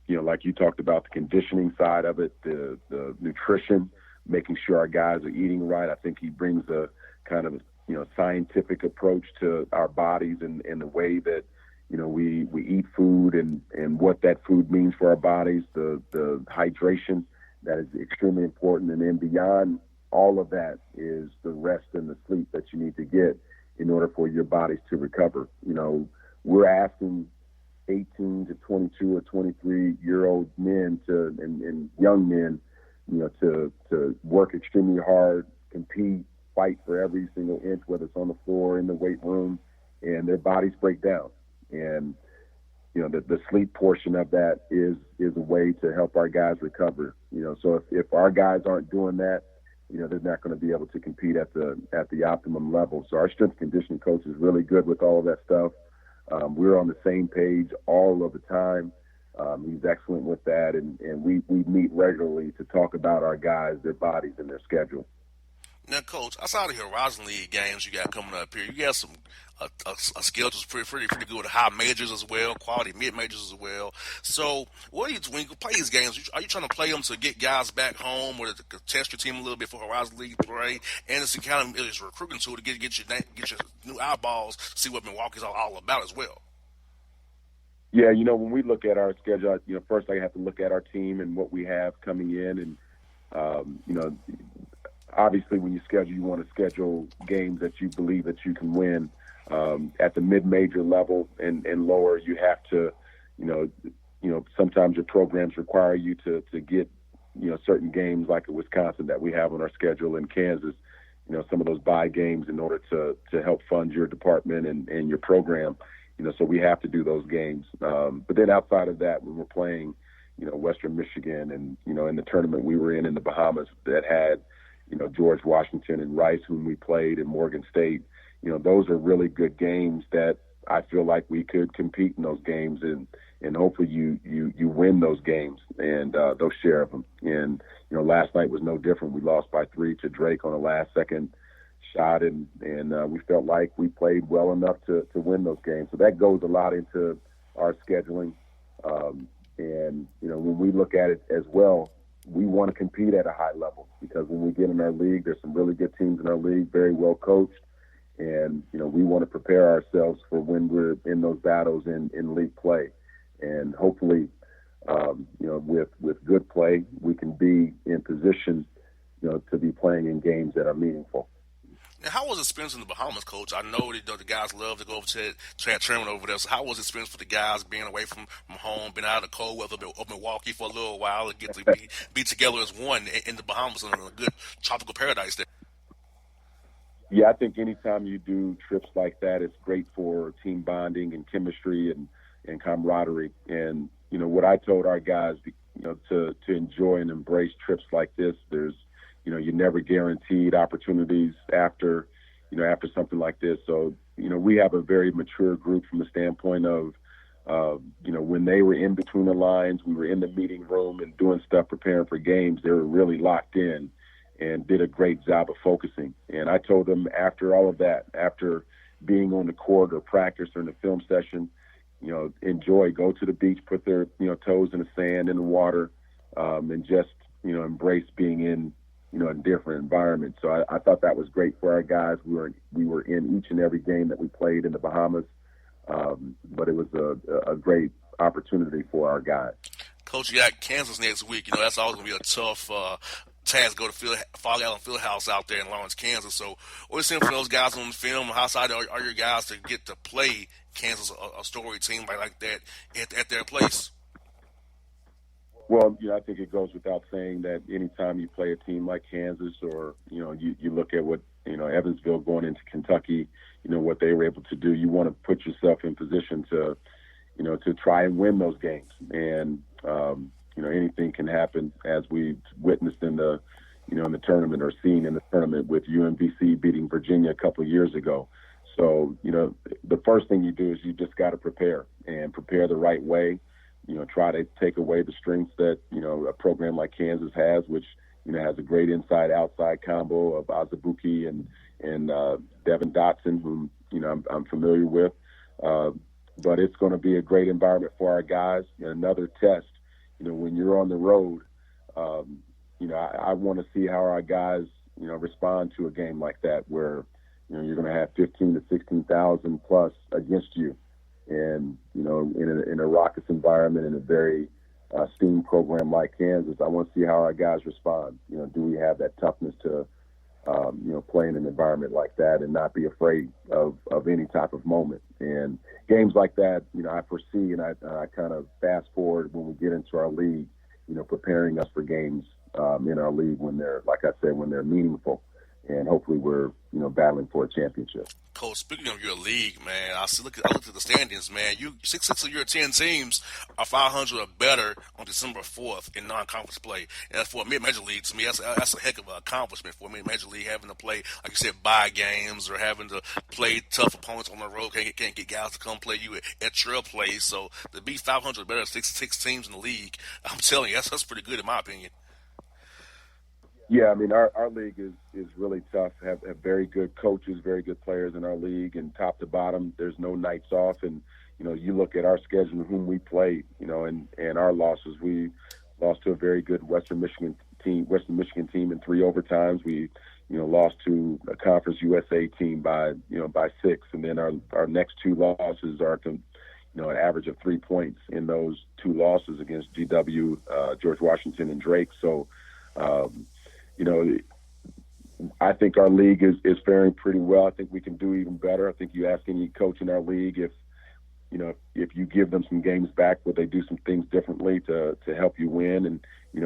Speaker 11: like you talked about, the conditioning side of it, the nutrition, making sure our guys are eating right. I think he brings a kind of scientific approach to our bodies and the way that, we eat food and what that food means for our bodies, the hydration that is extremely important. And then beyond all of that is the rest and the sleep that you need to get in order for your bodies to recover. We're asking 18 to 22 or 23-year-old men and young men, to work extremely hard, compete, fight for every single inch, whether it's on the floor, in the weight room, and their bodies break down. And, the sleep portion of that is a way to help our guys recover. So if our guys aren't doing that, they're not going to be able to compete at the optimum level. So our strength conditioning coach is really good with all of that stuff. We're on the same page all of the time. He's excellent with that, and we meet regularly to talk about our guys, their bodies, and their schedule.
Speaker 1: Now, Coach, outside of your Horizon League games you got coming up here, you got some a schedule that's pretty good with high majors as well, quality mid majors as well. So, when you play these games, are you trying to play them to get guys back home or to test your team a little bit for Horizon League play, and it's kind of a recruiting tool to get your new eyeballs, see what Milwaukee's all about as well?
Speaker 11: Yeah, when we look at our schedule, first I have to look at our team and what we have coming in, and obviously, when you schedule, you want to schedule games that you believe that you can win. At the mid-major level and lower, you have to, sometimes your programs require you to get, certain games like at Wisconsin that we have on our schedule, in Kansas, some of those bye games in order to help fund your department and your program. So we have to do those games. But then outside of that, when we're playing, Western Michigan and, in the tournament we were in the Bahamas that had, George Washington and Rice, whom we played, in Morgan State, those are really good games that I feel like we could compete in those games, and hopefully you win those games and those share of them. And, last night was no different. We lost by 3 to Drake on a last-second shot, and we felt like we played well enough to win those games. So that goes a lot into our scheduling. And, when we look at it as well, we want to compete at a high level, because when we get in our league, there's some really good teams in our league, very well coached. And, we want to prepare ourselves for when we're in those battles in league play. And hopefully, with good play, we can be in position, to be playing in games that are meaningful.
Speaker 1: Now, how was the experience in the Bahamas, Coach? I know that the guys love to go over to that tournament over there. So how was the experience for the guys being away from home, being out of the cold weather of Milwaukee for a little while, and get to be together as one in the Bahamas in a good tropical paradise there?
Speaker 11: Yeah, I think anytime you do trips like that, it's great for team bonding and chemistry and camaraderie. And, what I told our guys, to enjoy and embrace trips like this, there's, you're never guaranteed opportunities after something like this. So, we have a very mature group from the standpoint of, when they were in between the lines, we were in the meeting room and doing stuff, preparing for games. They were really locked in and did a great job of focusing. And I told them after all of that, after being on the court or practice or in the film session, enjoy, go to the beach, put their, toes in the sand, in the water, and just, embrace being in, a different environment. So I thought that was great for our guys. We were in each and every game that we played in the Bahamas. But it was a great opportunity for our guys.
Speaker 1: Coach, you got Kansas next week. That's always going to be a tough task to go to Fog Allen Fieldhouse out there in Lawrence, Kansas. So what are you seeing from those guys on the film? How excited are your guys to get to play Kansas, a story team like that, at their place?
Speaker 11: Well, I think it goes without saying that anytime you play a team like Kansas or, you look at what, Evansville going into Kentucky, what they were able to do, you want to put yourself in position to, to try and win those games. And, anything can happen, as we witnessed in the, in the tournament or seen in the tournament with UMBC beating Virginia a couple of years ago. So, the first thing you do is you just got to prepare the right way. Try to take away the strengths that, a program like Kansas has, which, has a great inside-outside combo of Azubuike and Devin Dotson, whom, I'm familiar with. But it's going to be a great environment for our guys. Another test, when you're on the road, I want to see how our guys, respond to a game like that where, you're going to have 15 to 16,000 plus against you. And, in a raucous environment, in a very steam program like Kansas, I want to see how our guys respond. Do we have that toughness to, play in an environment like that and not be afraid of any type of moment? And games like that, I foresee, and I kind of fast forward when we get into our league, preparing us for games in our league when they're, like I said, when they're meaningful. And hopefully we're, battling for a championship.
Speaker 1: Coach, speaking of your league, man, I looked at the standings, man. 6 of your 10 teams are 500 or better on December 4th in non-conference play. And that's for a mid-major league. To me, that's a heck of an accomplishment for a mid-major league, having to play, like you said, bye games or having to play tough opponents on the road. Can't get guys to come play you at your place. So to be 500 or better, six teams in the league, I'm telling you, that's pretty good in my opinion.
Speaker 11: Yeah, I mean, our league is really tough. Have very good coaches, very good players in our league, and top to bottom, there's no nights off. And, you look at our schedule and whom we played, and our losses. We lost to a very good Western Michigan team in 3 overtimes. We, lost to a Conference USA team by 6. And then our next 2 losses are to, an average of 3 points in those 2 losses against GW, George Washington, and Drake. So, I think our league is faring pretty well. I think we can do even better. I think you ask any coach in our league if you give them some games back, would they do some things differently to help you win? And,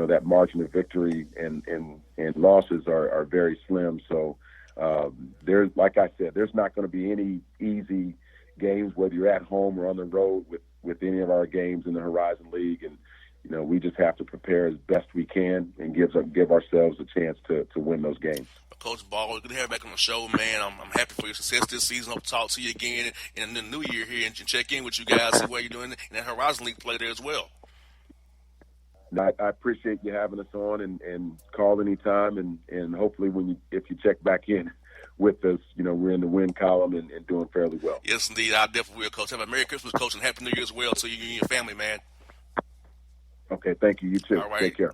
Speaker 11: that margin of victory and losses are very slim. So there's, like I said, there's not going to be any easy games, whether you're at home or on the road with any of our games in the Horizon League. And, we just have to prepare as best we can and give ourselves a chance to win those games.
Speaker 1: Coach Ball, good to have you back on the show, man. I'm happy for your success this season. Hope to talk to you again in the new year here and check in with you guys, see what you're doing in that Horizon League play there as well.
Speaker 11: I appreciate you having us on and call anytime, and hopefully if you check back in with us, we're in the win column and doing fairly well.
Speaker 1: Yes, indeed. I definitely will, Coach. Have a Merry Christmas, Coach, and Happy New Year as well to you and your family, man.
Speaker 11: Okay, thank you. You too.
Speaker 1: All right.
Speaker 11: Take care.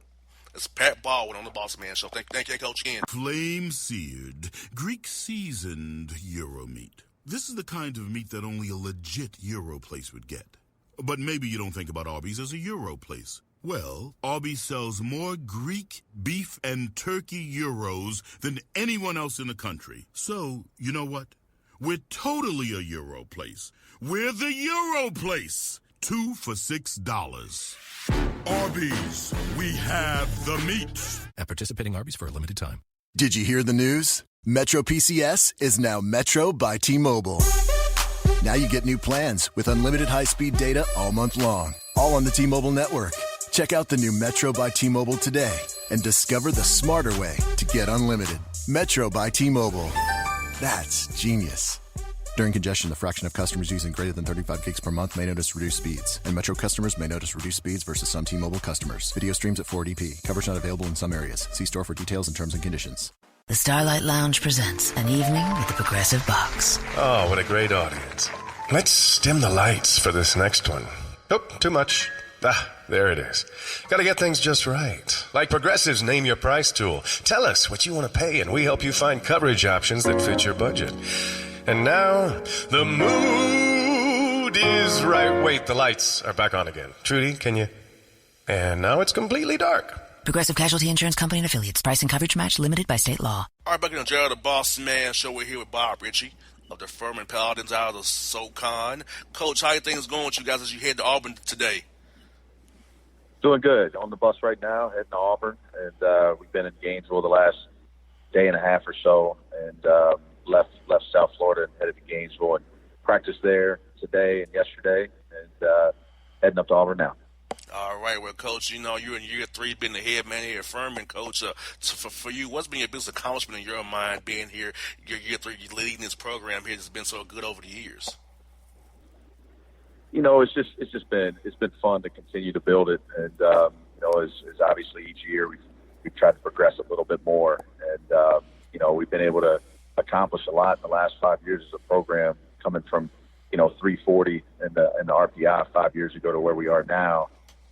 Speaker 1: It's Pat Baldwin on the Bossman Show. Thank you, Coach, again.
Speaker 12: Flame-seared, Greek-seasoned Euro meat. This is the kind of meat that only a legit Euro place would get. But maybe you don't think about Arby's as a Euro place. Well, Arby's sells more Greek, beef, and turkey Euros than anyone else in the country. So, you know what? We're totally a Euro place. We're the Euro place. 2 for $6. Arby's, we have the meat.
Speaker 13: At participating Arby's for a limited time.
Speaker 14: Did you hear the news? Metro PCS is now Metro by T-Mobile. Now you get new plans with unlimited high-speed data all month long, all on the T-Mobile network. Check out the new Metro by T-Mobile today and discover the smarter way to get unlimited. Metro by T-Mobile. That's genius. During congestion, a fraction of customers using greater than 35 gigs per month may notice reduced speeds, and Metro customers may notice reduced speeds versus some T-Mobile customers. Video streams at 480p. Coverage not available in some areas. See store for details and terms and conditions.
Speaker 15: The Starlight Lounge presents an evening with the Progressive Box.
Speaker 16: Oh, what a great audience. Let's dim the lights for this next one. Nope, too much. There it is. Gotta get things just right. Like Progressive's Name Your Price tool. Tell us what you want to pay, and we help you find coverage options that fit your budget. And now, the mood is right. Wait, the lights are back on again. Trudy, can you? And now it's completely dark.
Speaker 15: Progressive Casualty Insurance Company and Affiliates. Price and coverage match limited by state law.
Speaker 1: All right, back in the Gerald the Bossman show. We're here with Bob Ritchie of the Furman Paladins out of the SoCon. Coach, how are things going with you guys as you head to Auburn today?
Speaker 17: Doing good. On the bus right now, heading to Auburn. And we've been in Gainesville the last day and a half or so, and left South Florida and headed to Gainesville and practiced there today and yesterday, and heading up to Auburn now. All
Speaker 1: right, well, Coach, you know, you're in year 3 being the head man here at Furman, Coach. For you, what's been your biggest accomplishment in your mind being here, your year 3, leading this program here that's been so good over the years?
Speaker 17: You know, it's been fun to continue to build it, and you know, as obviously each year we've tried to progress a little bit more, and you know, we've been able to accomplish a lot in the last 5 years as a program, coming from 340 in the RPI 5 years ago to where we are now.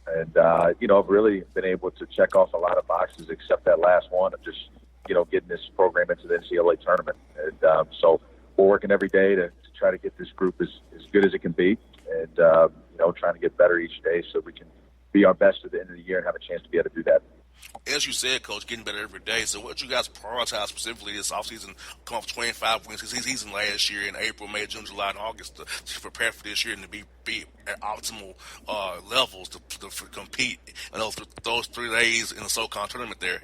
Speaker 17: And, I've really been able to check off a lot of boxes except that last one of just, getting this program into the NCAA tournament. And so we're working every day to try to get this group as good as it can be, and, trying to get better each day so we can be our best at the end of the year and have a chance to be able to do that.
Speaker 1: As you said, Coach, getting better every day. So what you guys prioritize specifically this offseason, come off 25 wins season last year in April, May, June, July, and August to prepare for this year and to be at optimal levels to compete in those 3 days in the SoCon tournament there?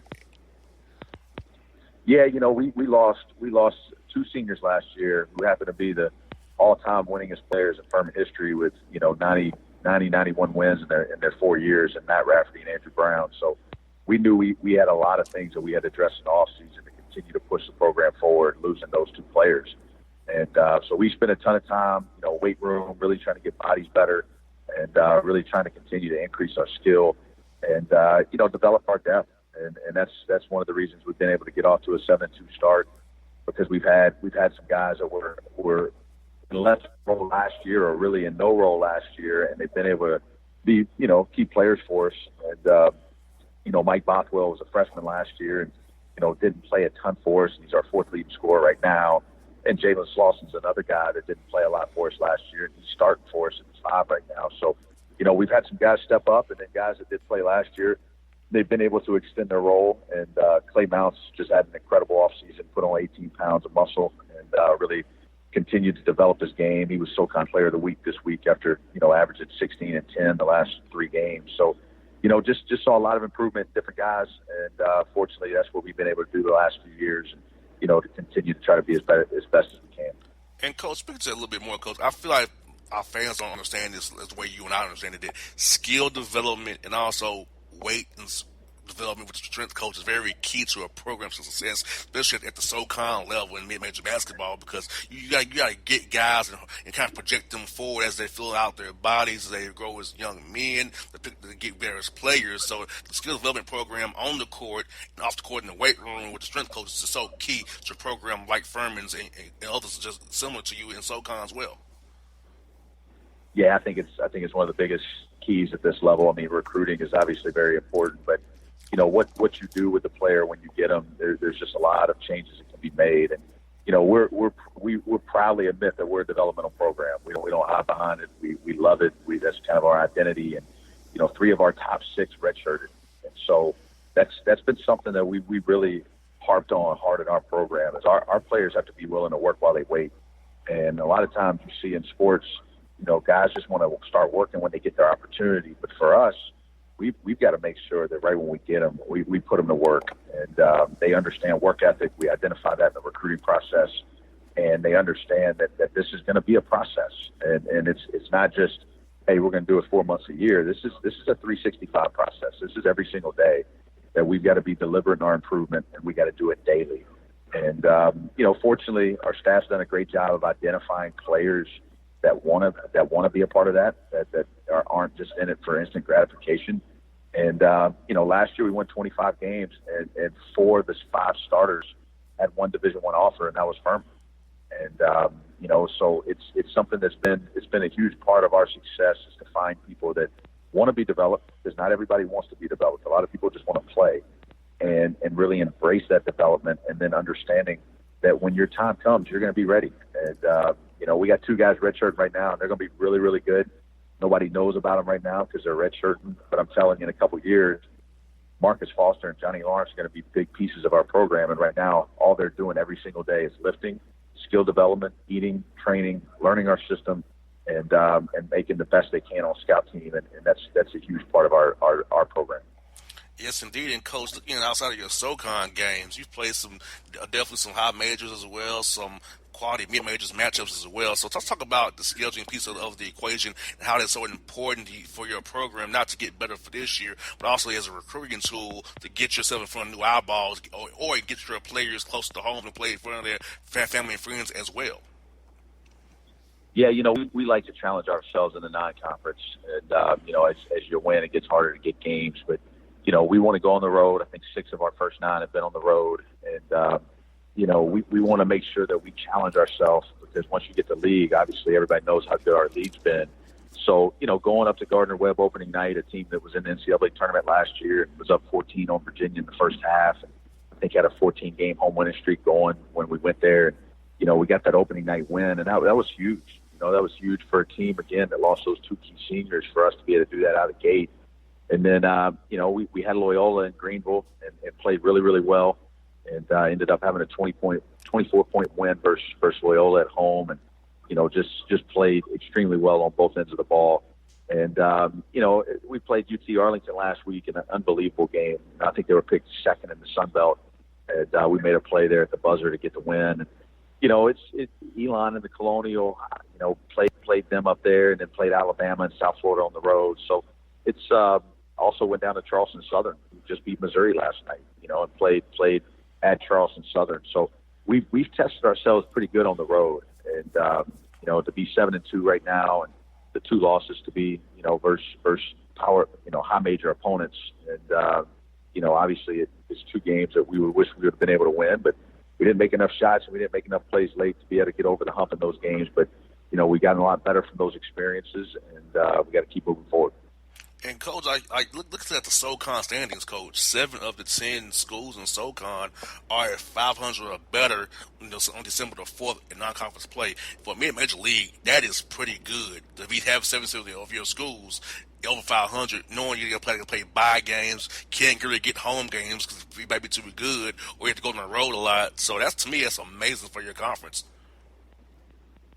Speaker 17: Yeah, we lost 2 seniors last year who happened to be the all-time winningest players in Furman history with, 91 wins in their 4 years, and Matt Rafferty and Andrew Brown. So we knew we had a lot of things that we had to address in the offseason to continue to push the program forward, losing those 2 players. And so we spent a ton of time, weight room, really trying to get bodies better, and really trying to continue to increase our skill and, develop our depth. And that's one of the reasons we've been able to get off to a 7-2 start, because we've had some guys that were in less role last year or really in no role last year, and they've been able to be, key players for us. And, Mike Bothwell was a freshman last year and, didn't play a ton for us. He's our 4th leading scorer right now. And Jalen Slauson's another guy that didn't play a lot for us last year, and he's starting for us in the 5 right now. So, we've had some guys step up, and then guys that did play last year, they've been able to extend their role. And Clay Mounts just had an incredible offseason, put on 18 pounds of muscle, and really continued to develop his game. He was SoCon Player of the Week this week after, averaging 16 and 10 the last 3 games. So, just saw a lot of improvement in different guys, and fortunately that's what we've been able to do the last few years, and, to continue to try to be as best as we can.
Speaker 1: And, Coach, speak to it a little bit more, Coach. I feel like our fans don't understand this as the way you and I understand it, that skill development and also weight and development with the strength coach is very key to a program's success, especially at the SoCon level in mid-major basketball, because you got to get guys and kind of project them forward as they fill out their bodies, as they grow as young men, to get better as players. So the skill development program on the court and off the court in the weight room with the strength coaches is so key to a program like Furman's and others just similar to you in SoCon as well.
Speaker 17: Yeah, I think it's one of the biggest keys at this level. I mean, recruiting is obviously very important, but what you do with the player when you get them, there's just a lot of changes that can be made. And we're proudly admit that we're a developmental program. We don't hide behind it. We love it. That's kind of our identity. And 3 of our top 6 redshirted, and so that's been something that we really harped on hard in our program. Is our players have to be willing to work while they wait. And a lot of times you see in sports, guys just want to start working when they get their opportunity. But for us, we've got to make sure that right when we get them, we put them to work, and they understand work ethic. We identify that in the recruiting process, and they understand that this is going to be a process, and it's not just, hey, we're going to do it 4 months a year. This is a 365 process. This is every single day that we've got to be deliberate in our improvement, and we got to do it daily. Fortunately, our staff's done a great job of identifying players that want to be a part of that aren't just in it for instant gratification. And last year we won 25 games, and 4 of the 5 starters had one Division I offer, and that was Furman. And so it's something it's been a huge part of our success is to find people that want to be developed, because not everybody wants to be developed. A lot of people just want to play, and really embrace that development, and then understanding that when your time comes, you're going to be ready. And we got 2 guys redshirting right now, and they're going to be really, really good. Nobody knows about them right now because they're redshirting, but I'm telling you, in a couple of years, Marcus Foster and Johnny Lawrence are going to be big pieces of our program. And right now, all they're doing every single day is lifting, skill development, eating, training, learning our system, and making the best they can on scout team. And that's a huge part of our program.
Speaker 1: Yes, indeed. And Coach, looking outside of your SoCon games, you've played definitely some high majors as well, some quality mid-majors matchups as well. So let's talk about the scheduling piece of the equation and how that's so important for your program, not to get better for this year, but also as a recruiting tool to get yourself in front of new eyeballs or get your players close to home and play in front of their family and friends as well.
Speaker 17: Yeah, we like to challenge ourselves in the non-conference. And, as you win, it gets harder to get games. But, we want to go on the road. I think 6 of our first 9 have been on the road. And, we want to make sure that we challenge ourselves, because once you get the league, obviously everybody knows how good our league's been. So, going up to Gardner-Webb opening night, a team that was in the NCAA tournament last year and was up 14 on Virginia in the first half, and I think had a 14-game home winning streak going when we went there. And, we got that opening night win, and that was huge. That was huge for a team, again, that lost those 2 key seniors, for us to be able to do that out of the gate. And then, we had Loyola in Greenville and played really, really well. And ended up having a 24-point win versus Loyola at home, and just played extremely well on both ends of the ball. And we played UT Arlington last week in an unbelievable game. I think they were picked second in the Sun Belt, and we made a play there at the buzzer to get the win. And, it's Elon and the Colonial. Played them up there, and then played Alabama and South Florida on the road. So it's also went down to Charleston Southern, who just beat Missouri last night. And played at Charleston Southern. So we've tested ourselves pretty good on the road, and to be 7-2 right now, and the 2 losses to be versus power high major opponents, and obviously it's 2 games that we would wish we would have been able to win, but we didn't make enough shots and we didn't make enough plays late to be able to get over the hump in those games. But we got a lot better from those experiences, and we got to keep moving forward.
Speaker 1: And, Coach, I looked at the SoCon standings, Coach. 7 of the 10 schools in SoCon are at 500 or better on December the 4th in non-conference play. For a mid-major league, that is pretty good. If you have 7 of your schools over 500, knowing you're going to play bye games, can't really get home games because you might be too good, or you have to go on the road a lot. So that's amazing for your conference.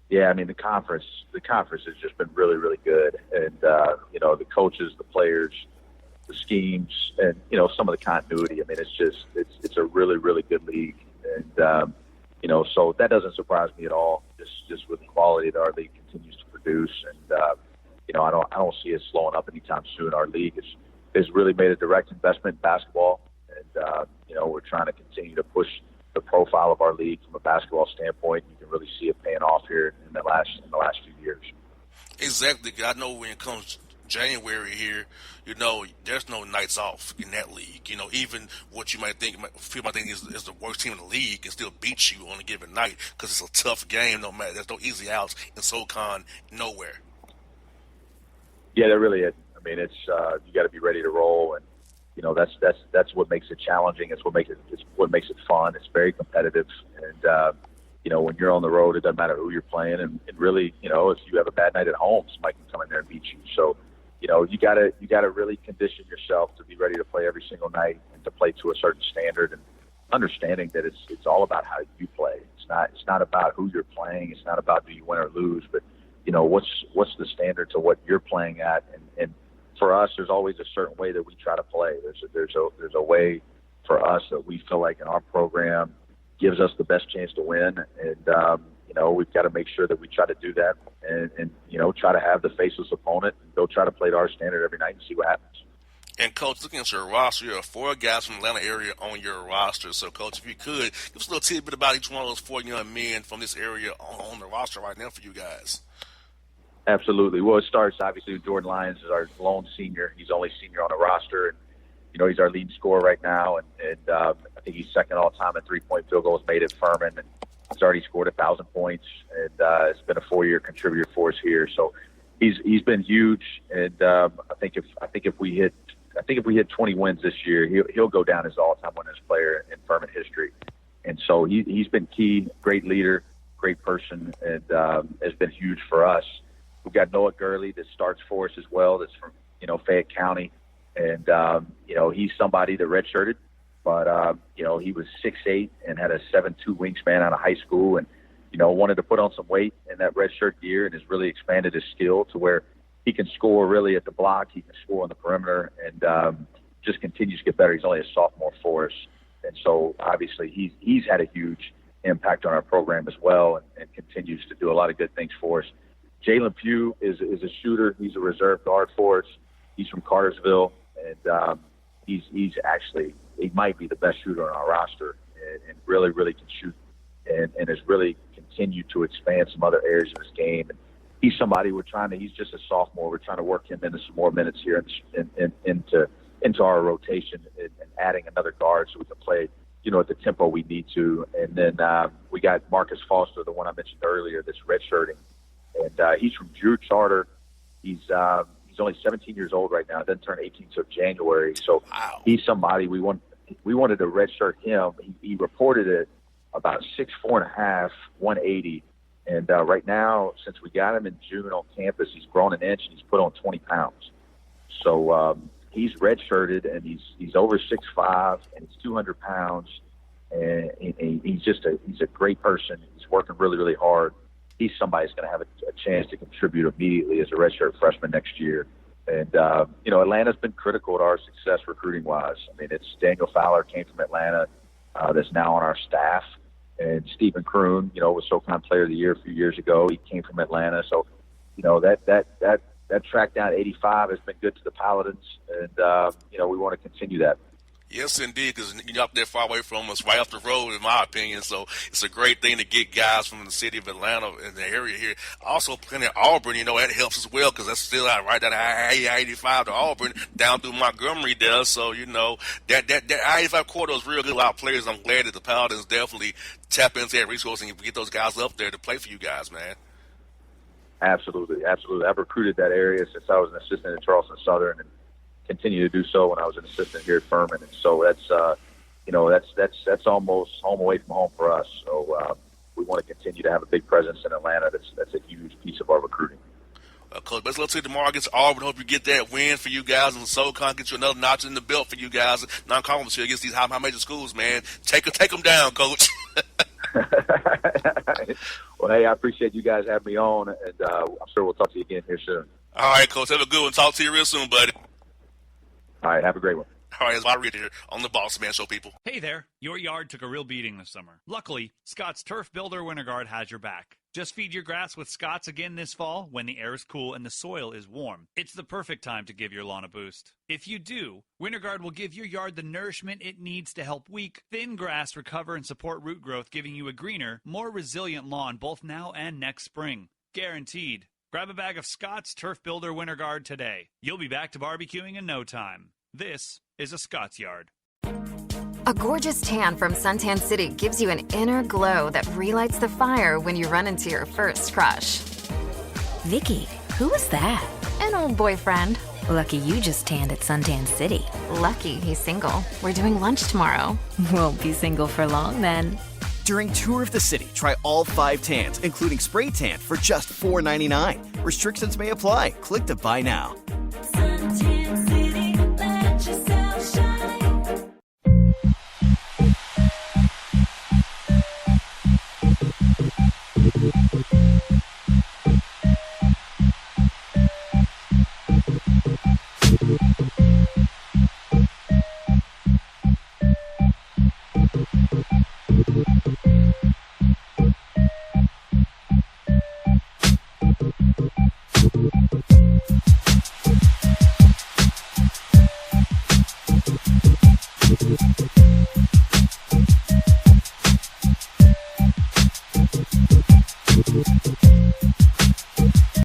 Speaker 17: Yeah, I mean, the conference has just been really, really good. And, the coaches, the players, the schemes, and, some of the continuity. I mean, it's a really, really good league. And, so that doesn't surprise me at all, just with the quality that our league continues to produce. And, I don't see it slowing up anytime soon. Our league has really made a direct investment in basketball. And, we're trying to continue to push the profile of our league from a basketball standpoint. You can really see it paying off here in the last few years.
Speaker 1: Exactly. I know when it comes January here, there's no nights off in that league. Even what you might think, people might think is the worst team in the league can still beat you on a given night because it's a tough game. No matter, there's no easy outs in SoCon nowhere.
Speaker 17: Yeah, there really is. I mean, it's you got to be ready to roll, and that's what makes it challenging. It's what makes it fun. It's very competitive, and when you're on the road, it doesn't matter who you're playing, and really, if you have a bad night at home, somebody can come in there and beat you. So, you gotta really condition yourself to be ready to play every single night and to play to a certain standard, and understanding that it's all about how you play. It's not about who you're playing. It's not about do you win or lose, but what's the standard to what you're playing at, and for us, there's always a certain way that we try to play. There's a way for us that we feel like in our program gives us the best chance to win, and we've got to make sure that we try to do that, and try to have the faceless opponent and go try to play to our standard every night and see what happens.
Speaker 1: And, Coach, looking at your roster, you have 4 guys from the Atlanta area on your roster. So, Coach, if you could, give us a little tidbit about each one of those 4 young men from this area on the roster right now for you guys.
Speaker 17: Absolutely. Well, it starts, obviously, with Jordan Lyons is our lone senior. He's the only senior on the roster. And, he's our leading scorer right now. And I think he's second all-time in three-point field goals made at Furman. And he's already scored 1,000 points. And it's been a 4-year contributor for us here. So he's been huge. And I think if we hit 20 wins this year, he'll go down as the all-time winningest player in Furman history. And so he's been key, great leader, great person, and has been huge for us. We've got Noah Gurley that starts for us as well. That's from, Fayette County. And, he's somebody that redshirted, but, he was 6'8" and had a 7'2" wingspan out of high school and, wanted to put on some weight in that redshirt year and has really expanded his skill to where he can score really at the block. He can score on the perimeter and just continues to get better. He's only a sophomore for us. And so obviously he's had a huge impact on our program as well and continues to do a lot of good things for us. Jalen Pugh is a shooter. He's a reserve guard for us. He's from Cartersville, and he might be the best shooter on our roster and really, really can shoot and has really continued to expand some other areas of his game. And he's somebody he's just a sophomore. We're trying to work him into some more minutes here into our rotation and adding another guard so we can play, at the tempo we need to. And then we got Marcus Foster, the one I mentioned earlier, that's redshirting. And he's from Drew Charter. He's only 17 years old right now. Doesn't turn 18 until January. So he's somebody we wanted to redshirt him. He reported it about 6'4.5", 180. And right now, since we got him in June on campus, he's grown an inch and he's put on 20 pounds. So he's redshirted and he's over 6'5", and he's 200 pounds. And he's a great person. He's working really, really hard. He's somebody that's going to have a chance to contribute immediately as a redshirt freshman next year. And, Atlanta's been critical to our success recruiting-wise. I mean, it's Daniel Fowler came from Atlanta that's now on our staff. And Stephen Kroon, was SoCon Player of the Year a few years ago. He came from Atlanta. So, that track down 85 has been good to the Paladins. And, we want to continue that.
Speaker 1: Yes, indeed, because you're up there far away from us, right off the road, in my opinion. So it's a great thing to get guys from the city of Atlanta in the area here. Also, plenty of Auburn, that helps as well because that's still out right down I-85 to Auburn, down through Montgomery there. So, that I-85 corridor is real good. A lot of players. I'm glad that the Paladins definitely tap into that resource and get those guys up there to play for you guys, man.
Speaker 17: Absolutely, absolutely. I've recruited that area since I was an assistant at Charleston Southern and continue to do so when I was an assistant here at Furman. And so that's almost home away from home for us. So we want to continue to have a big presence in Atlanta. That's a huge piece of our recruiting.
Speaker 1: Coach, best luck to you tomorrow against Auburn. Hope you get that win for you guys, and SoCon get you another notch in the belt for you guys. Non-conference here against these high major schools, man. Take them down, Coach.
Speaker 17: Well, hey, I appreciate you guys having me on, and I'm sure we'll talk to you again here soon.
Speaker 1: All right, Coach. Have a good one. Talk to you real soon, buddy.
Speaker 17: All right, have a great one.
Speaker 1: All right, it's my reader here on the Bossman Show, people.
Speaker 18: Hey there. Your yard took a real beating this summer. Luckily, Scott's Turf Builder Winter Guard has your back. Just feed your grass with Scott's again this fall when the air is cool and the soil is warm. It's the perfect time to give your lawn a boost. If you do, Winter Guard will give your yard the nourishment it needs to help weak, thin grass recover and support root growth, giving you a greener, more resilient lawn both now and next spring. Guaranteed. Grab a bag of Scott's Turf Builder Winter Guard today. You'll be back to barbecuing in no time. This is a Scott's Yard.
Speaker 19: A gorgeous tan from Suntan City gives you an inner glow that relights the fire when you run into your first crush.
Speaker 15: Vicky, who was that?
Speaker 19: An old boyfriend.
Speaker 15: Lucky you just tanned at Suntan City.
Speaker 19: Lucky he's single. We're doing lunch tomorrow.
Speaker 15: Won't be single for long then.
Speaker 20: During Tour of the City, try all 5 tans, including spray tan, for just $4.99. Restrictions may apply. Click to buy now.
Speaker 6: Suntan City, let yourself shine.